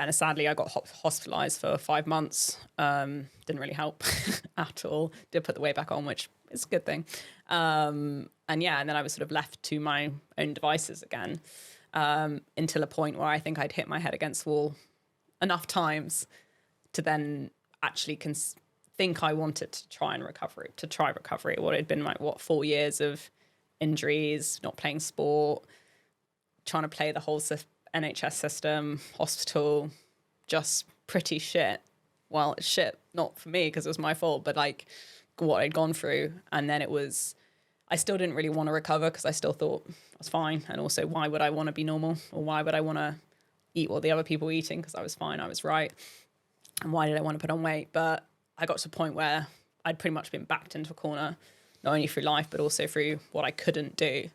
sadly I got hospitalized for 5 months. Didn't really help at all. Did put the weight back on, which is a good thing. And then I was sort of left to my own devices again, until a point where I think I'd hit my head against the wall enough times to then actually think I wanted to try recovery. What had been 4 years of injuries, not playing sport, trying to play the whole NHS system, hospital, just pretty shit. Well, it's shit, not for me because it was my fault, but like what I'd gone through. And then I still didn't really want to recover because I still thought I was fine. And also, why would I want to be normal? Or why would I want to eat what the other people were eating? Because I was fine, I was right. And why did I want to put on weight? But I got to a point where I'd pretty much been backed into a corner, not only through life, but also through what I couldn't do,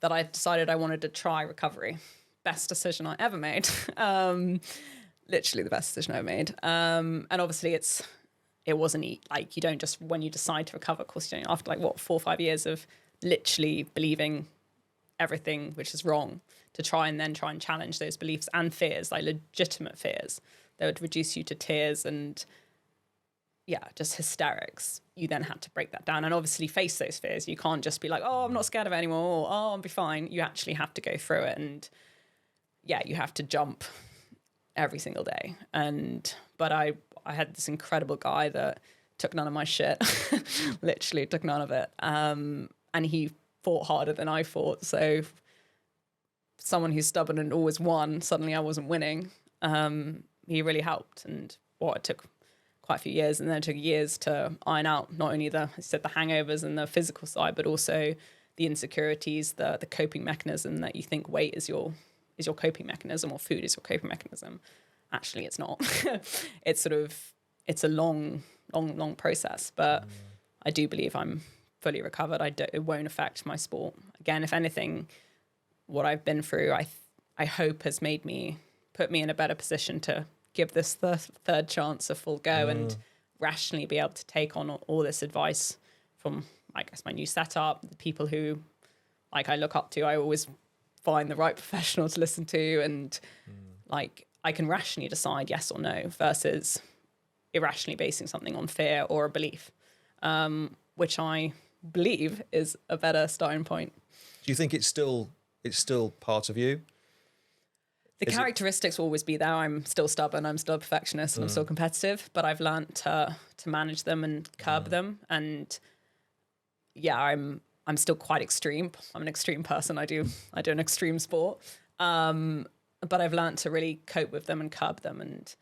that I decided I wanted to try recovery. Best decision I ever made. Literally the best decision I ever made. And obviously it wasn't like, you don't just, when you decide to recover, of course, you don't, after 4 or 5 years of literally believing everything which is wrong, to try and challenge those beliefs and fears, like legitimate fears that would reduce you to tears and just hysterics. You then had to break that down and obviously face those fears. You can't just be like, oh, I'm not scared of it anymore, or oh, I'll be fine. You actually have to go through it, and you have to jump every single day. But I had this incredible guy that took none of my shit, literally took none of it. And he fought harder than I fought. So someone who's stubborn and always won, suddenly I wasn't winning. He really helped. And it took quite a few years, and then it took years to iron out not only the hangovers and the physical side, but also the insecurities, the coping mechanism that you think weight is your coping mechanism, or food is your coping mechanism. Actually, it's not. It's a long process, but I do believe I'm fully recovered. It won't affect my sport. Again, if anything, what I've been through, I hope has put me in a better position to give this the third chance a full go and rationally be able to take on all this advice from, I guess, my new setup, the people who I look up to. I always find the right professional to listen to, and I can rationally decide yes or no versus irrationally basing something on fear or a belief, which I believe is a better starting point. Do you think it's still part of you? The characteristics will always be there. I'm still stubborn, I'm still a perfectionist, and I'm still competitive, but I've learned to manage them and curb them. And I'm still quite extreme. I'm an extreme person. I do an extreme sport. But I've learned to really cope with them and curb them. And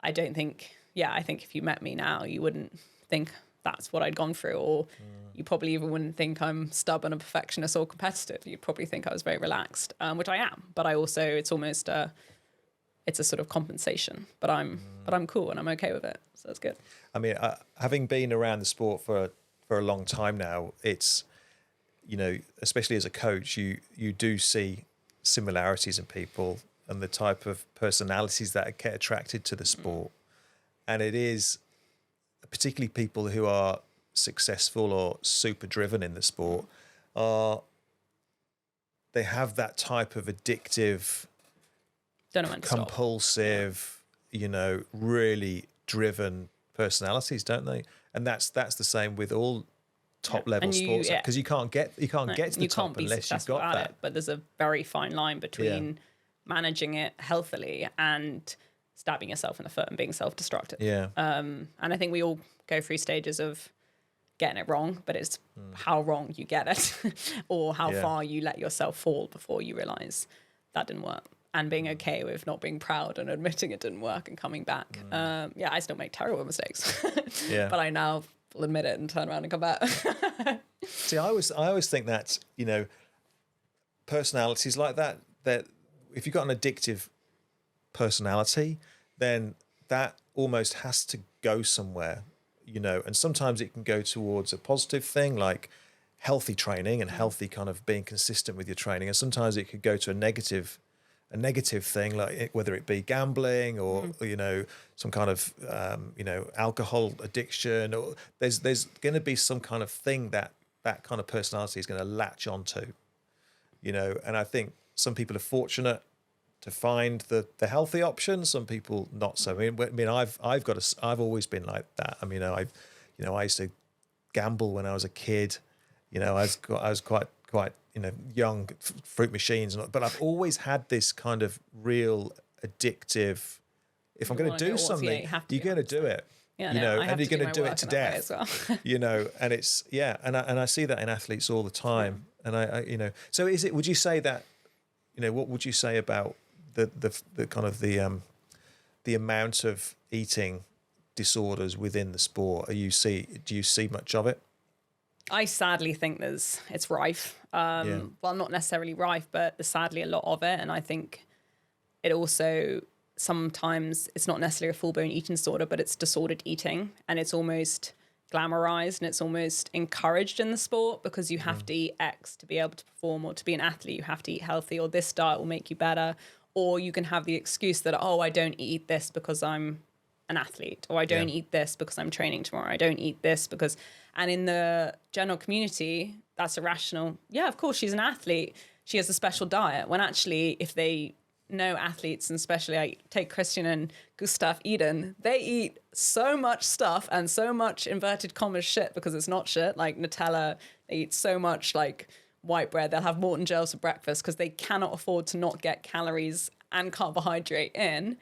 I think if you met me now, you wouldn't think that's what I'd gone through, or you probably even wouldn't think I'm stubborn, a perfectionist, or competitive. You'd probably think I was very relaxed, which I am. But I also, it's a sort of compensation. But I'm cool and I'm okay with it, so that's good. I mean, having been around the sport for a long time now, it's, especially as a coach, you do see similarities in people and the type of personalities that get attracted to the sport. And it is particularly people who are successful or super driven in the sport, they have that type of addictive, compulsive, really driven personalities, don't they? And that's the same with all top level sports, because you can't get to the top unless you've got that. But there's a very fine line between managing it healthily and stabbing yourself in the foot and being self-destructive. And I think we all go through stages of getting it wrong, but it's how wrong you get it or how far you let yourself fall before you realize that didn't work, and being okay with not being proud and admitting it didn't work and coming back. I still make terrible mistakes, but I now will admit it and turn around and come back. See, I always think that, personalities like that if you've got an addictive personality, then that almost has to go somewhere, and sometimes it can go towards a positive thing like healthy training and healthy kind of being consistent with your training, and sometimes it could go to a negative a negative thing, like whether it be gambling or some kind of alcohol addiction, or there's going to be some kind of thing that kind of personality is going to latch onto, and I think some people are fortunate to find the healthy option, some people not so. I mean I've always been like that. I mean I used to gamble when I was a kid. I was quite young, fruit machines, but I've always had this kind of real addictive. If I'm going to do something, you're going to do it. Yeah, and you're going to do it to death. As well. And it's and I see that in athletes all the time. And I so is it? Would you say that? What would you say about the kind of the amount of eating disorders within the sport? Do you see much of it? I sadly think it's rife. Well, not necessarily rife, but there's sadly a lot of it. And I think it also sometimes it's not necessarily a full-blown eating disorder, but it's disordered eating, and it's almost glamorized and it's almost encouraged in the sport because you have to eat X to be able to perform, or to be an athlete, you have to eat healthy, or this diet will make you better. Or you can have the excuse that, I don't eat this because I'm an athlete, or I don't eat this because I'm training tomorrow. I don't eat this because, and in the general community, that's irrational. Yeah, of course, she's an athlete. She has a special diet. When actually, if they know athletes, and especially I take Christian and Gustav Eden, they eat so much stuff and so much inverted commas shit, because it's not shit, like Nutella. They eat so much like white bread. They'll have Morton gels for breakfast because they cannot afford to not get calories and carbohydrate in.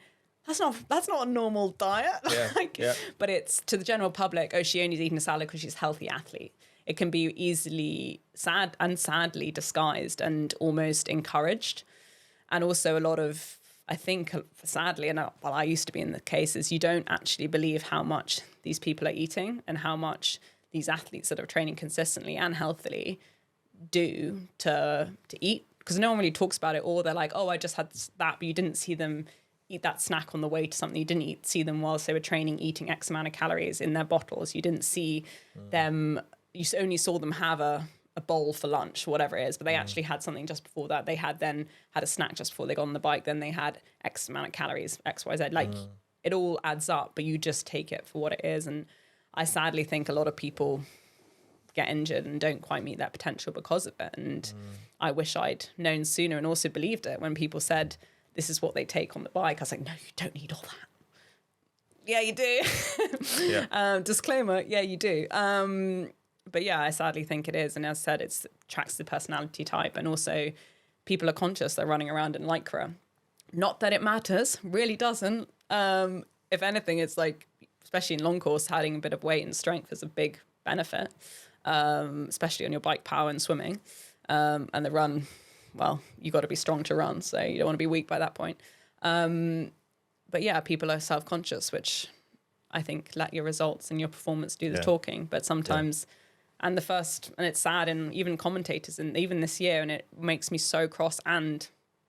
That's not a normal diet. But it's to the general public, she only's eating a salad because she's a healthy athlete. It can be easily sadly disguised and almost encouraged. And also a lot of, I think, sadly, and I used to be in the cases, you don't actually believe how much these people are eating and how much these athletes that are training consistently and healthily do to eat, because no one really talks about it. Or they're like, I just had that, but you didn't see them eat that snack on the way to something. You didn't see them whilst they were training eating X amount of calories in their bottles. You didn't see them, you only saw them have a bowl for lunch, whatever it is, but they actually had something just before that. They had a snack just before they got on the bike. Then they had X amount of calories, X, Y, Z. Like it all adds up, but you just take it for what it is. And I sadly think a lot of people get injured and don't quite meet that potential because of it. And I wish I'd known sooner and also believed it when people said, this is what they take on the bike. I was like, no, you don't need all that. Yeah, you do. Disclaimer, yeah, you do. But yeah, I sadly think it is. And as I said, it tracks the personality type. And also people are conscious they're running around in Lycra. Not that it matters, really doesn't. If anything, it's like, especially in long course, adding a bit of weight and strength is a big benefit, especially on your bike power and swimming. And the run, well, you got to be strong to run. So you don't want to be weak by that point. But yeah, people are self-conscious, which I think let your results and your performance do the talking. But sometimes... And it's sad, and even commentators, and even this year, and it makes me so cross and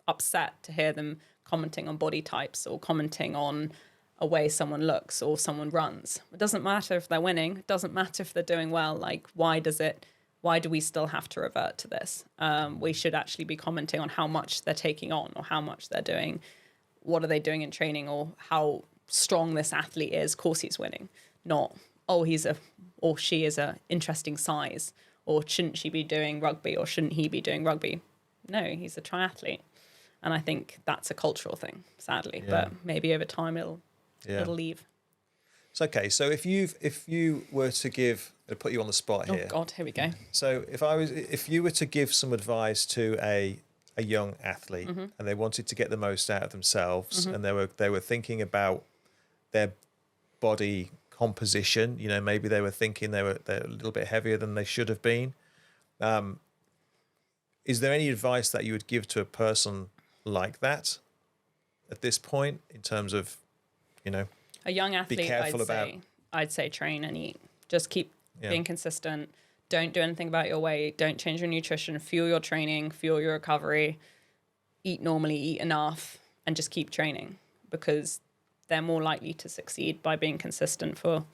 upset to hear them commenting on body types or commenting on a way someone looks or someone runs. It doesn't matter if they're winning. It doesn't matter if they're doing well. Like, why do we still have to revert to this? We should actually be commenting on how much they're taking on or how much they're doing. What are they doing in training, or how strong this athlete is? Of course he's winning. Not, or she is a interesting size, or shouldn't she be doing rugby, or shouldn't he be doing rugby? No, he's a triathlete. And I think that's a cultural thing, sadly. But maybe over time it'll leave. It's okay. So if you were to put you on the spot here. Oh God, here we go. So if you were to give some advice to a young athlete and they wanted to get the most out of themselves, and they were thinking about their body composition, maybe they were thinking they're a little bit heavier than they should have been. Is there any advice that you would give to a person like that at this point, in terms of, a young athlete? Be careful I'd say train and eat. Just keep being consistent. Don't do anything about your weight. Don't change your nutrition. Fuel your training. Fuel your recovery. Eat normally. Eat enough, and just keep training, because they're more likely to succeed by being consistent for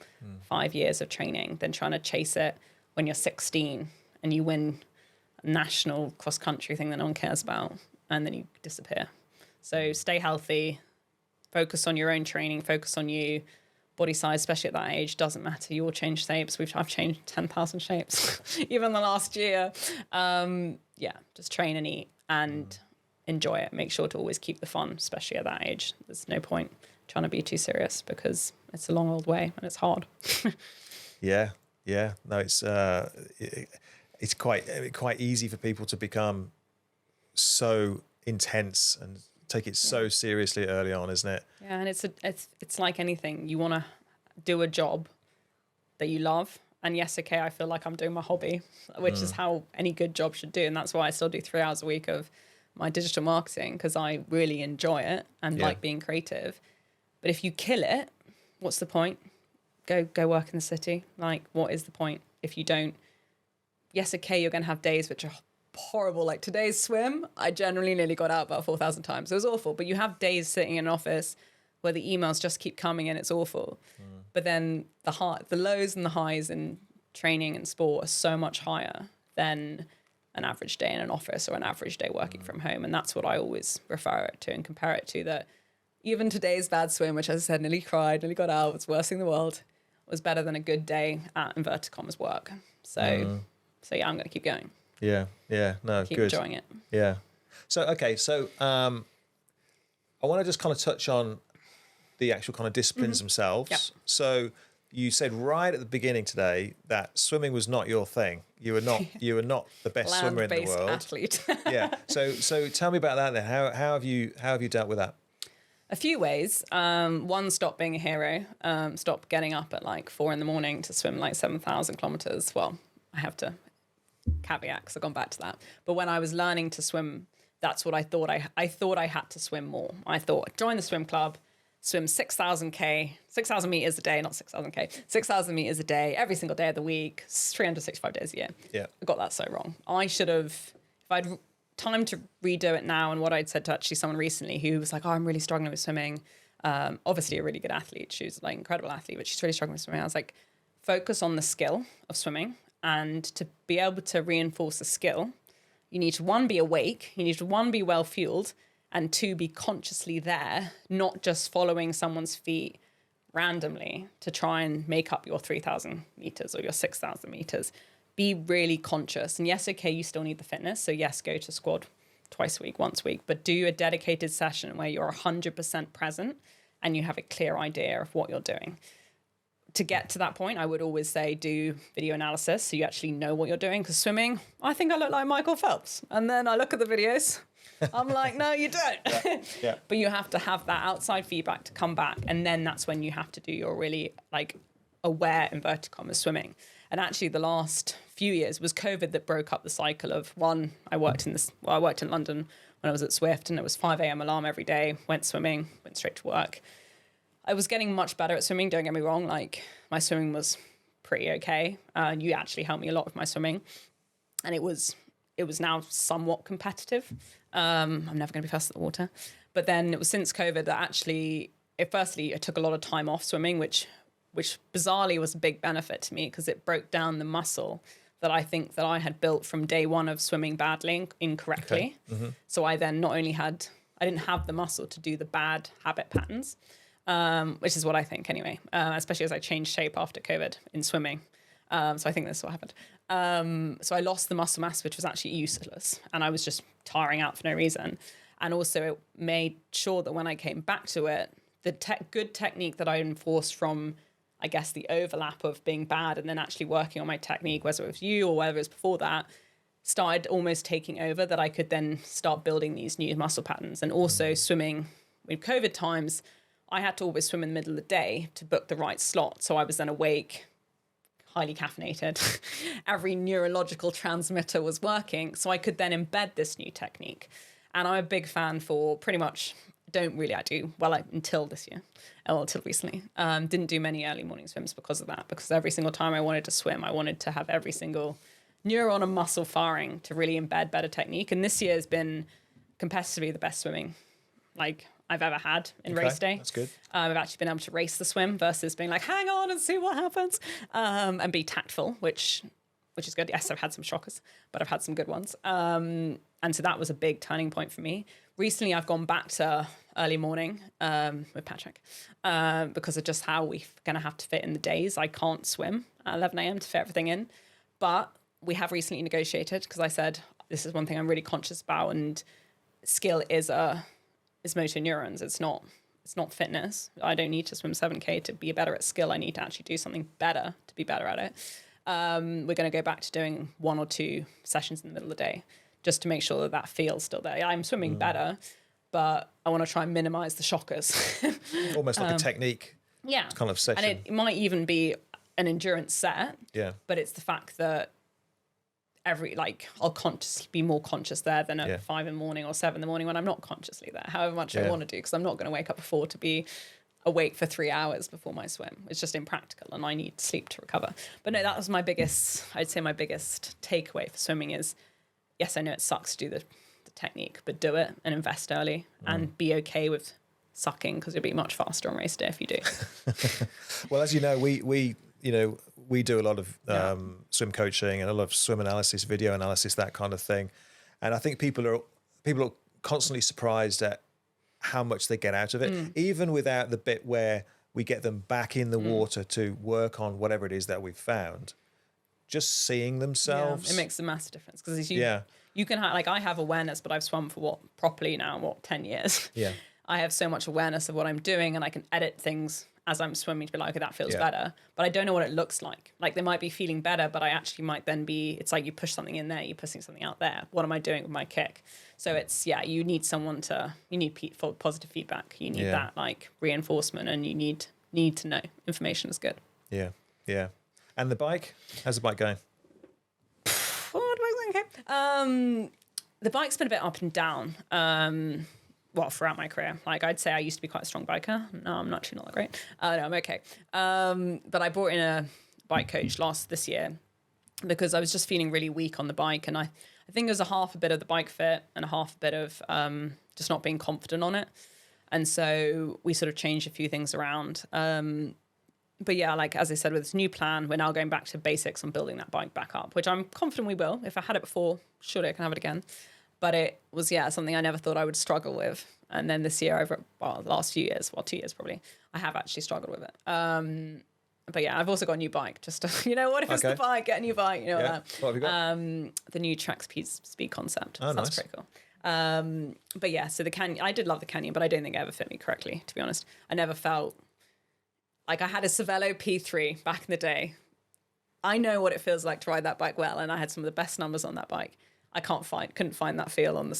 5 years of training than trying to chase it when you're 16 and you win a national cross-country thing that no one cares about, and then you disappear. So stay healthy, focus on your own training, focus on you. Body size, especially at that age, doesn't matter. You'll change shapes. I've changed 10,000 shapes, even the last year. Just train and eat and enjoy it. Make sure to always keep the fun, especially at that age. There's no point trying to be too serious because it's a long old way and it's hard. Yeah. No, it's quite easy for people to become so intense and take it so seriously early on, isn't it? Yeah, and it's like anything. You want to do a job that you love. And yes, okay, I feel like I'm doing my hobby, which is how any good job should do. And that's why I still do 3 hours a week of my digital marketing, because I really enjoy it and like being creative. But if you kill it, what's the point? Go work in the city. Like, what is the point if you don't? Yes, okay, you're going to have days which are horrible. Like today's swim, I generally nearly got out about 4,000 times. It was awful. But you have days sitting in an office where the emails just keep coming in. It's awful. But then the lows and the highs in training and sport are so much higher than an average day in an office or an average day working from home. And that's what I always refer it to and compare it to, that even today's bad swim, which, as I said, nearly cried, nearly got out, was worst thing in the world, was better than a good day at inverted commas work. So yeah, I'm going to keep going. Yeah. No, keep good. enjoying it. Yeah. So, okay. So, I want to just kind of touch on the actual kind of disciplines themselves. Yep. So you said right at the beginning today that swimming was not your thing. You were not the best swimmer in the world. Athlete. Yeah. So tell me about that then. How have you dealt with that? A few ways. One, stop being a hero. Stop getting up at like 4 a.m. to swim like 7,000 kilometers. Well, I have to caveat because I've gone back to that. But when I was learning to swim, that's what I thought. I thought I had to swim more. I thought, join the swim club, swim 6,000 meters a day, not 6,000 6,000 meters a day, every single day of the week, 365 days a year. Yeah. I got that so wrong. I should have, if I'd time to redo it now, and what I'd said to actually someone recently who was like, oh, I'm really struggling with swimming. Obviously a really good athlete. She was like an incredible athlete, but she's really struggling with swimming. I was like, focus on the skill of swimming, and to be able to reinforce the skill, you need to, 1, be awake. You need to, 1, be well fueled, and 2, be consciously there, not just following someone's feet randomly to try and make up your 3,000 meters or your 6,000 meters. Be really conscious. And yes, okay, you still need the fitness. So yes, go to squad twice a week, once a week, but do a dedicated session where you're 100% present and you have a clear idea of what you're doing. To get to that point, I would always say do video analysis so you actually know what you're doing. Because swimming, I think I look like Michael Phelps. And then I look at the videos, I'm like, no, you don't. Yeah. But you have to have that outside feedback to come back. And then that's when you have to do your really like aware, inverted commas, swimming. And actually the last few years was COVID that broke up the cycle of, one, I worked in London when I was at Swift, and it was 5 a.m. alarm every day, went swimming, went straight to work. I was getting much better at swimming, don't get me wrong. Like, my swimming was pretty okay. You actually helped me a lot with my swimming. And it was now somewhat competitive. I'm never going to be fast at the water. But then it was since COVID that actually, firstly, I took a lot of time off swimming, which bizarrely was a big benefit to me because it broke down the muscle that I think that I had built from day one of swimming badly, incorrectly. Okay. Mm-hmm. So I then I didn't have the muscle to do the bad habit patterns. Which is what I think anyway, especially as I changed shape after COVID in swimming. So I think that's what happened. So I lost the muscle mass, which was actually useless. And I was just tiring out for no reason. And also it made sure that when I came back to it, the good technique that I enforced from, I guess, the overlap of being bad and then actually working on my technique, whether it was you or whether it was before that, started almost taking over, that I could then start building these new muscle patterns. And also swimming with COVID times, I had to always swim in the middle of the day to book the right slot. So I was then awake, highly caffeinated. Every neurological transmitter was working. So I could then embed this new technique. And I'm a big fan for pretty much, until this year, until recently. Didn't do many early morning swims because of that. Because every single time I wanted to swim, I wanted to have every single neuron and muscle firing to really embed better technique. And this year has been competitively the best swimming I've ever had in race day. That's good. I've actually been able to race the swim versus being like, hang on and see what happens, and be tactful, which is good. Yes, I've had some shockers, but I've had some good ones. And And so that was a big turning point for me. Recently, I've gone back to early morning with Patrick because of just how we're going to have to fit in the days. I can't swim at 11 a.m. to fit everything in. But we have recently negotiated because I said, this is one thing I'm really conscious about. And skill is motor neurons. It's not fitness. I don't need to swim 7K to be better at skill. I need to actually do something better to be better at it. We're going to go back to doing 1 or 2 sessions in the middle of the day just to make sure that feels still there. I'm swimming better, but I want to try and minimize the shockers. Almost like a technique kind of session. And it might even be an endurance set, but it's the fact that I'll be more conscious there than at 5 in the morning or 7 in the morning when I'm not consciously there, however much I want to do, because I'm not going to wake up at 4 to be awake for 3 hours before my swim. It's just impractical and I need sleep to recover. But no, that was my biggest takeaway for swimming is, yes, I know it sucks to do the technique, but do it and invest early and be okay with sucking because you'll be much faster on race day if you do. Well, as you know, we do a lot of swim coaching and a lot of swim analysis, video analysis, that kind of thing. And I think people are constantly surprised at how much they get out of it, even without the bit where we get them back in the water to work on whatever it is that we've found. Just seeing themselves. It makes a massive difference because you can have, I have awareness, but I've swum for properly now, 10 years. Yeah. I have so much awareness of what I'm doing and I can edit things as I'm swimming to be like, okay, that feels better. But I don't know what it looks like. Like they might be feeling better, but I actually might then it's like you push something in there, you're pushing something out there. What am I doing with my kick? So it's, you need you need positive feedback. You need that reinforcement and you need to know information is good. Yeah. Yeah. And the bike? How's the bike going? Okay. The bike's been a bit up and down. Throughout my career. I'd say I used to be quite a strong biker. No, I'm actually not that great. No, I'm okay. But I brought in a bike coach this year because I was just feeling really weak on the bike. And I think there's a half a bit of the bike fit and a half a bit of just not being confident on it. And so we sort of changed a few things around. But as I said, with this new plan, we're now going back to basics on building that bike back up, which I'm confident we will. If I had it before, surely I can have it again. But it was, something I never thought I would struggle with. And then this year, the last few years, 2 years probably, I have actually struggled with it. But I've also got a new bike. Just to, what if it's the bike? Get a new bike. What have you got? The new Track Speed concept. Oh, so that's pretty cool. So the Canyon, I did love the Canyon, but I don't think it ever fit me correctly, to be honest. I never felt like I had a Cervelo P3 back in the day. I know what it feels like to ride that bike well, and I had some of the best numbers on that bike. I couldn't find that feel on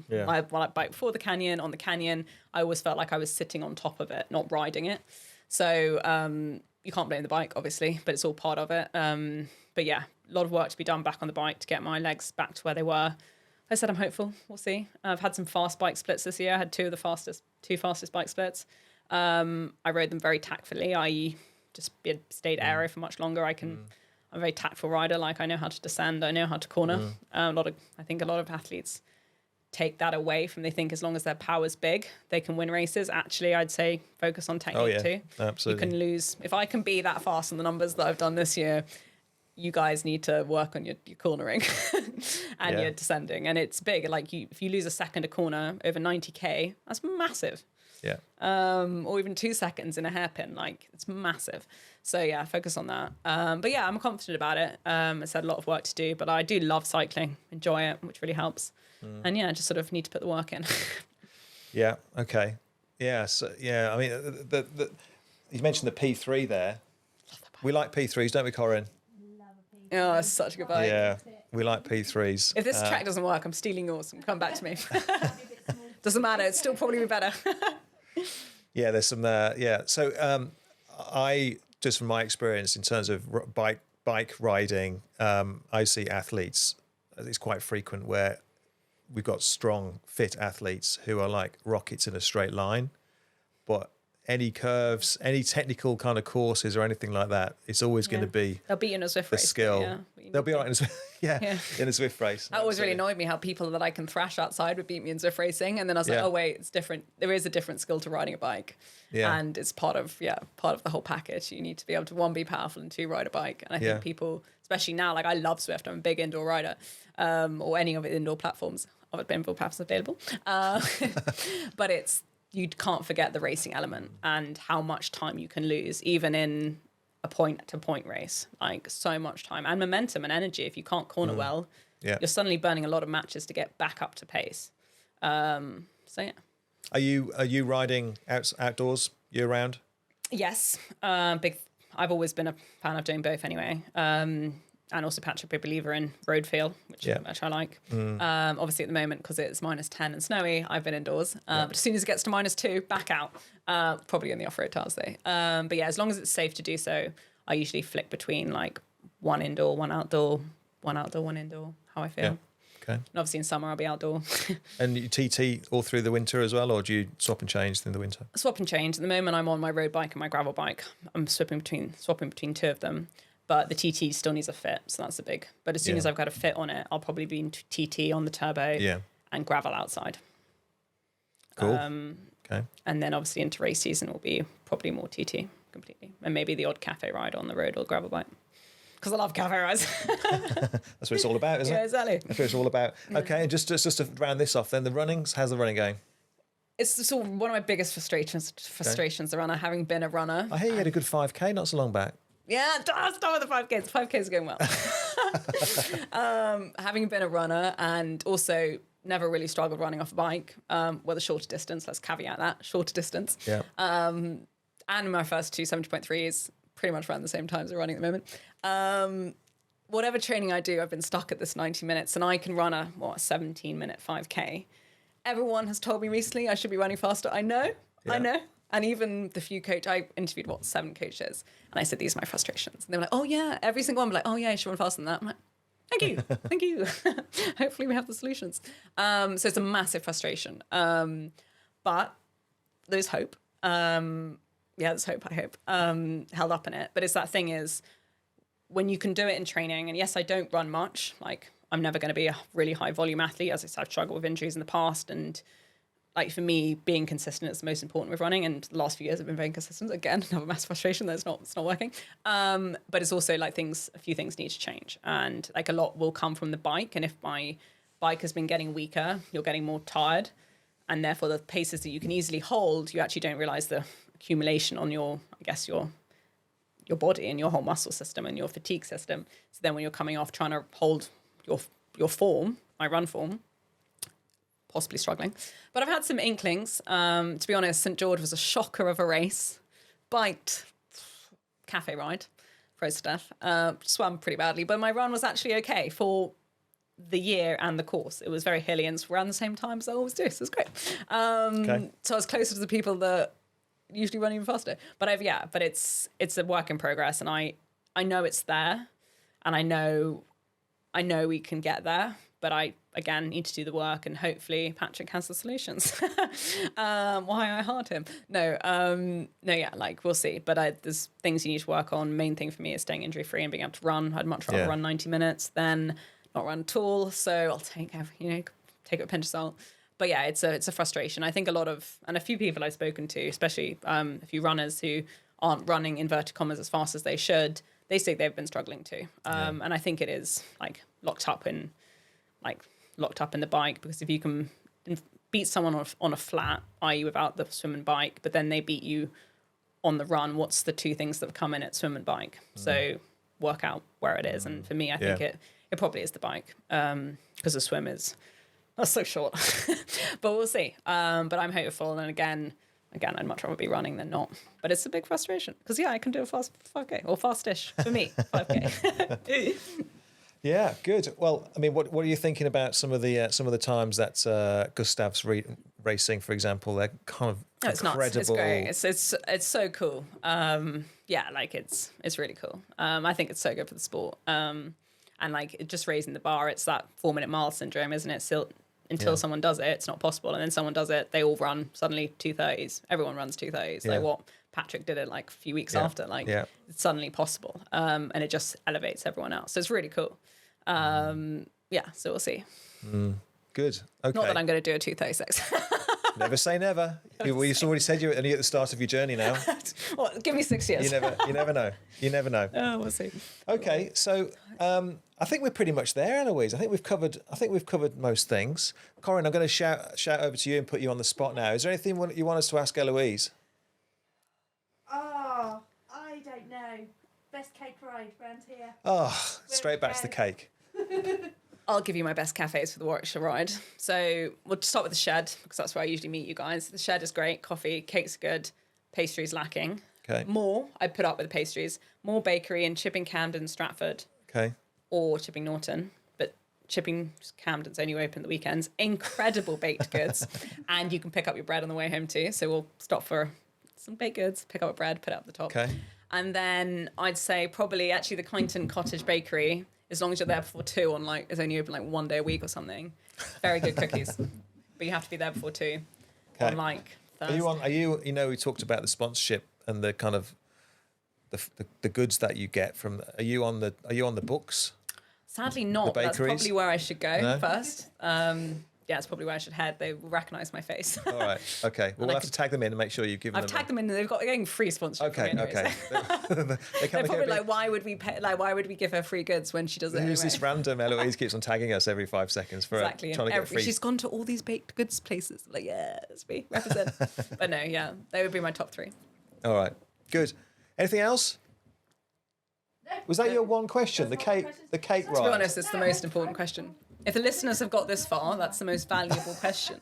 my bike before the Canyon. On the Canyon, I always felt like I was sitting on top of it, not riding it. So you can't blame the bike, obviously, but it's all part of it. But a lot of work to be done back on the bike to get my legs back to where they were. I said I'm hopeful. We'll see. I've had some fast bike splits this year. I had two fastest bike splits. I rode them very tactfully, i.e. just stayed aero for much longer. I'm a very tactful rider. I know how to descend. I know how to corner. I think a lot of athletes take that away from, they think as long as their power's big, they can win races. Actually, I'd say focus on technique too. Absolutely. You can lose. If I can be that fast on the numbers that I've done this year, you guys need to work on your cornering and your descending. And it's big. If you lose a second a corner over 90K, that's massive. Yeah. Or even 2 seconds in a hairpin, it's massive. So focus on that. But I'm confident about it. It's had a lot of work to do, but I do love cycling, enjoy it, which really helps. And just sort of need to put the work in. Yeah. Okay. Yeah. So I mean, you mentioned the P3 there. We like P3s, don't we, Corinne? Love a P3. Oh, it's such a good bike. Yeah, we like P3s. If this track doesn't work, I'm stealing yours. Come back to me. Doesn't matter. It's still probably be better. Yeah, there's some there. Yeah. So I, just from my experience in terms of bike riding, I see athletes, it's quite frequent where we've got strong, fit athletes who are like rockets in a straight line, but any curves, any technical kind of courses or anything like that, it's always going to be they'll beat in a Zwift race. Skill. They'll be all right in a in a Zwift race. That always really annoyed me, how people that I can thrash outside would beat me in Zwift racing, and then I was like, oh wait, it's different. There is a different skill to riding a bike, and it's part of the whole package. You need to be able to, 1, be powerful, and 2, ride a bike. And I think people, especially now, I love Zwift. I'm a big indoor rider, or any of the indoor platforms. other painful paths available. But you can't forget the racing element and how much time you can lose, even in a point-to-point race. Like, so much time and momentum and energy. If you can't corner well, you're suddenly burning a lot of matches to get back up to pace. So yeah. Are you riding outdoors year round? Yes. I've always been a fan of doing both anyway. And also Patrick, big believer in road feel, which I like. Obviously at the moment, because it's -10 and snowy, I've been indoors. But as soon as it gets to -2, back out. Probably in the off-road tires though. But yeah, as long as it's safe to do so, I usually flick between like one indoor, one outdoor, one outdoor, one indoor, how I feel. Yeah. Okay. And obviously in summer I'll be outdoor. And you TT all through the winter as well, or do you swap and change in the winter? Swap and change. At the moment I'm on my road bike and my gravel bike. I'm swapping between two of them. But the TT still needs a fit, so that's a big. But as soon as I've got a fit on it, I'll probably be in TT on the turbo and gravel outside. Cool. Okay. And then obviously into race season will be probably more TT completely. And maybe the odd cafe ride on the road or gravel bike. Because I love cafe rides. That's what it's all about, isn't it? Yeah, exactly. That's what it's all about. Okay, and just to round this off then, the runnings, how's the running going? It's sort of one of my biggest frustrations, the runner, having been a runner. I hear you had a good 5K not so long back. Yeah, I'll start with the 5Ks. 5Ks are going well. Having been a runner and also never really struggled running off a bike, well, the shorter distance, let's caveat that, shorter distance. Yeah. And my first two 70.3s pretty much around the same times as running at the moment. Whatever training I do, I've been stuck at this 90 minutes and I can run a 17-minute 5K. Everyone has told me recently I should be running faster. I know. And even the few I interviewed, 7 coaches. And I said, these are my frustrations. And they were like, oh yeah, every single one was like, oh yeah, you should run faster than that. I'm like, thank you. Hopefully we have the solutions. So it's a massive frustration. But there's hope. There's hope, I hope, held up in it. But it's that thing is, when you can do it in training, and yes, I don't run much. Like, I'm never going to be a really high volume athlete. As I said, I've struggled with injuries in the past, and like for me, being consistent is the most important with running. And the last few years I've been very inconsistent. Again, another massive frustration that it's not working. But it's also like a few things need to change, and like a lot will come from the bike. And if my bike has been getting weaker, you're getting more tired, and therefore the paces that you can easily hold, you actually don't realize the accumulation on your body and your whole muscle system and your fatigue system. So then when you're coming off trying to hold your form, my run form, possibly struggling. But I've had some inklings. To be honest, St. George was a shocker of a race. Biked, cafe ride, froze to death. Swam pretty badly, but my run was actually okay for the year and the course. It was very hilly and around the same time as I always do, so it was great. So I was closer to the people that usually run even faster. But it's a work in progress, and I know it's there, and I know we can get there, but I again need to do the work, and hopefully Patrick has the solutions. Why I heart him? We'll see. But there's things you need to work on. Main thing for me is staying injury free and being able to run. I'd much rather run 90 minutes than not run at all. So I'll take it with a pinch of salt. But yeah, it's a frustration. I think a few people I've spoken to, especially a few runners who aren't running inverted commas as fast as they should, they say they've been struggling too. And I think it is like locked up in the bike, because if you can beat someone on a flat, i.e. without the swim and bike, but then they beat you on the run, what's the two things that have come in at swim and bike? So work out where it is. And for me, I think it probably is the bike, because the swim is so short. But we'll see. But I'm hopeful. And again, I'd much rather be running than not. But it's a big frustration because I can do a fast 5K, or fast-ish for me 5K. Yeah, good. Well, I mean, what are you thinking about some of the times that Gustav's racing, for example? They're kind of incredible. Nuts. It's great. It's so cool. It's really cool. I think it's so good for the sport. And just raising the bar, it's that 4-minute mile syndrome, isn't it? Until someone does it, it's not possible. And then someone does it, they all run suddenly 2:30s. Everyone runs 2:30s. Like what Patrick did it like a few weeks after. It's suddenly possible. And it just elevates everyone else. So it's really cool. So we'll see. Good. Okay. Not that I'm going to do a 2:36. Never say never. You've already said you're only at the start of your journey now. Well, give me 6 years. You never know. You never know. Oh, we'll see. Okay, so I think we're pretty much there, Eloise. I think we've covered most things. Corinne, I'm going to shout over to you and put you on the spot now. Is there anything you want us to ask Eloise? Oh, I don't know. Best cake ride around here. Oh, straight back to the cake. I'll give you my best cafes for the Warwickshire ride. So we'll start with the Shed, because that's where I usually meet you guys. The Shed is great. Coffee, cakes are good. Pastries lacking. Okay. More, I'd put up with the pastries. More bakery in Chipping Camden, Stratford. Okay. Or Chipping Norton. But Chipping Camden's only open the weekends. Incredible baked goods. And you can pick up your bread on the way home too. So we'll stop for some baked goods, pick up a bread, put it up the top. Okay. And then I'd say probably actually the Kyneton Cottage Bakery, as long as you're there before 2 on it's only open 1 day a week or something. Very good cookies. But you have to be there before 2 on Thursday. We talked about the sponsorship and the kind of the goods that you get from, are you on the books? Sadly not. That's probably where I should go first. Yeah, it's probably where I should head. They will recognise my face. All right. Okay. Well, we'll have to tag them in and make sure you've given them. I've tagged them in. They're getting free sponsorship. Okay. Okay. They're probably like, why would we pay? Why would we give her free goods when she does it? Who's this random Eloise keeps on tagging us every 5 seconds for trying to get free? She's gone to all these baked goods places. That's me. Represent. But no, yeah, they would be my top 3. All right. Good. Anything else? No. Was that your one question? The cake ride. To be honest, it's the most important question. If the listeners have got this far, that's the most valuable question.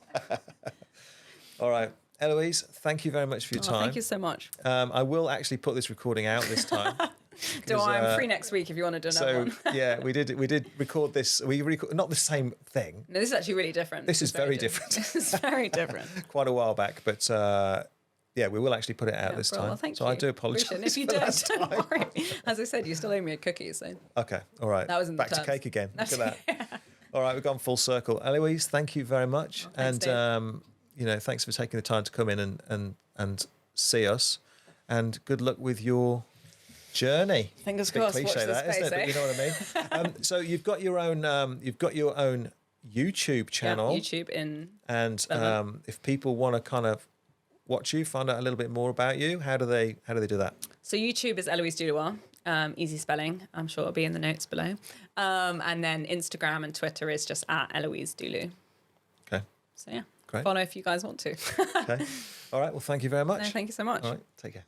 All right. Eloise, thank you very much for your time. Thank you so much. I will actually put this recording out this time. I'm free next week if you want to do another one. Yeah, we did record this. Not the same thing. No, this is actually really different. This is very different. This is very different. Quite a while back, but yeah, we will actually put it out this time. Well, thank so you. I do apologise. If you don't worry. As I said, you still owe me a cookie. So okay, all right. That was in the back to terms. cake again. Look at that. All right, we've gone full circle. Eloise, thank you very much, Thanks, thanks for taking the time to come in and see us, and good luck with your journey. Fingers It's a bit crossed. cliche, Watch this that, space, isn't it? But you know what I mean. So you've got your own YouTube channel. Yeah, YouTube in. And if people want to kind of watch you, find out a little bit more about you, how do they do that? So YouTube is Eloise du Luart. Easy spelling. I'm sure it'll be in the notes below. And then Instagram and Twitter is just at Eloise du Luart. Okay. So yeah, great. Follow if you guys want to. Okay. All right. Well, thank you very much. No, thank you so much. All right. Take care.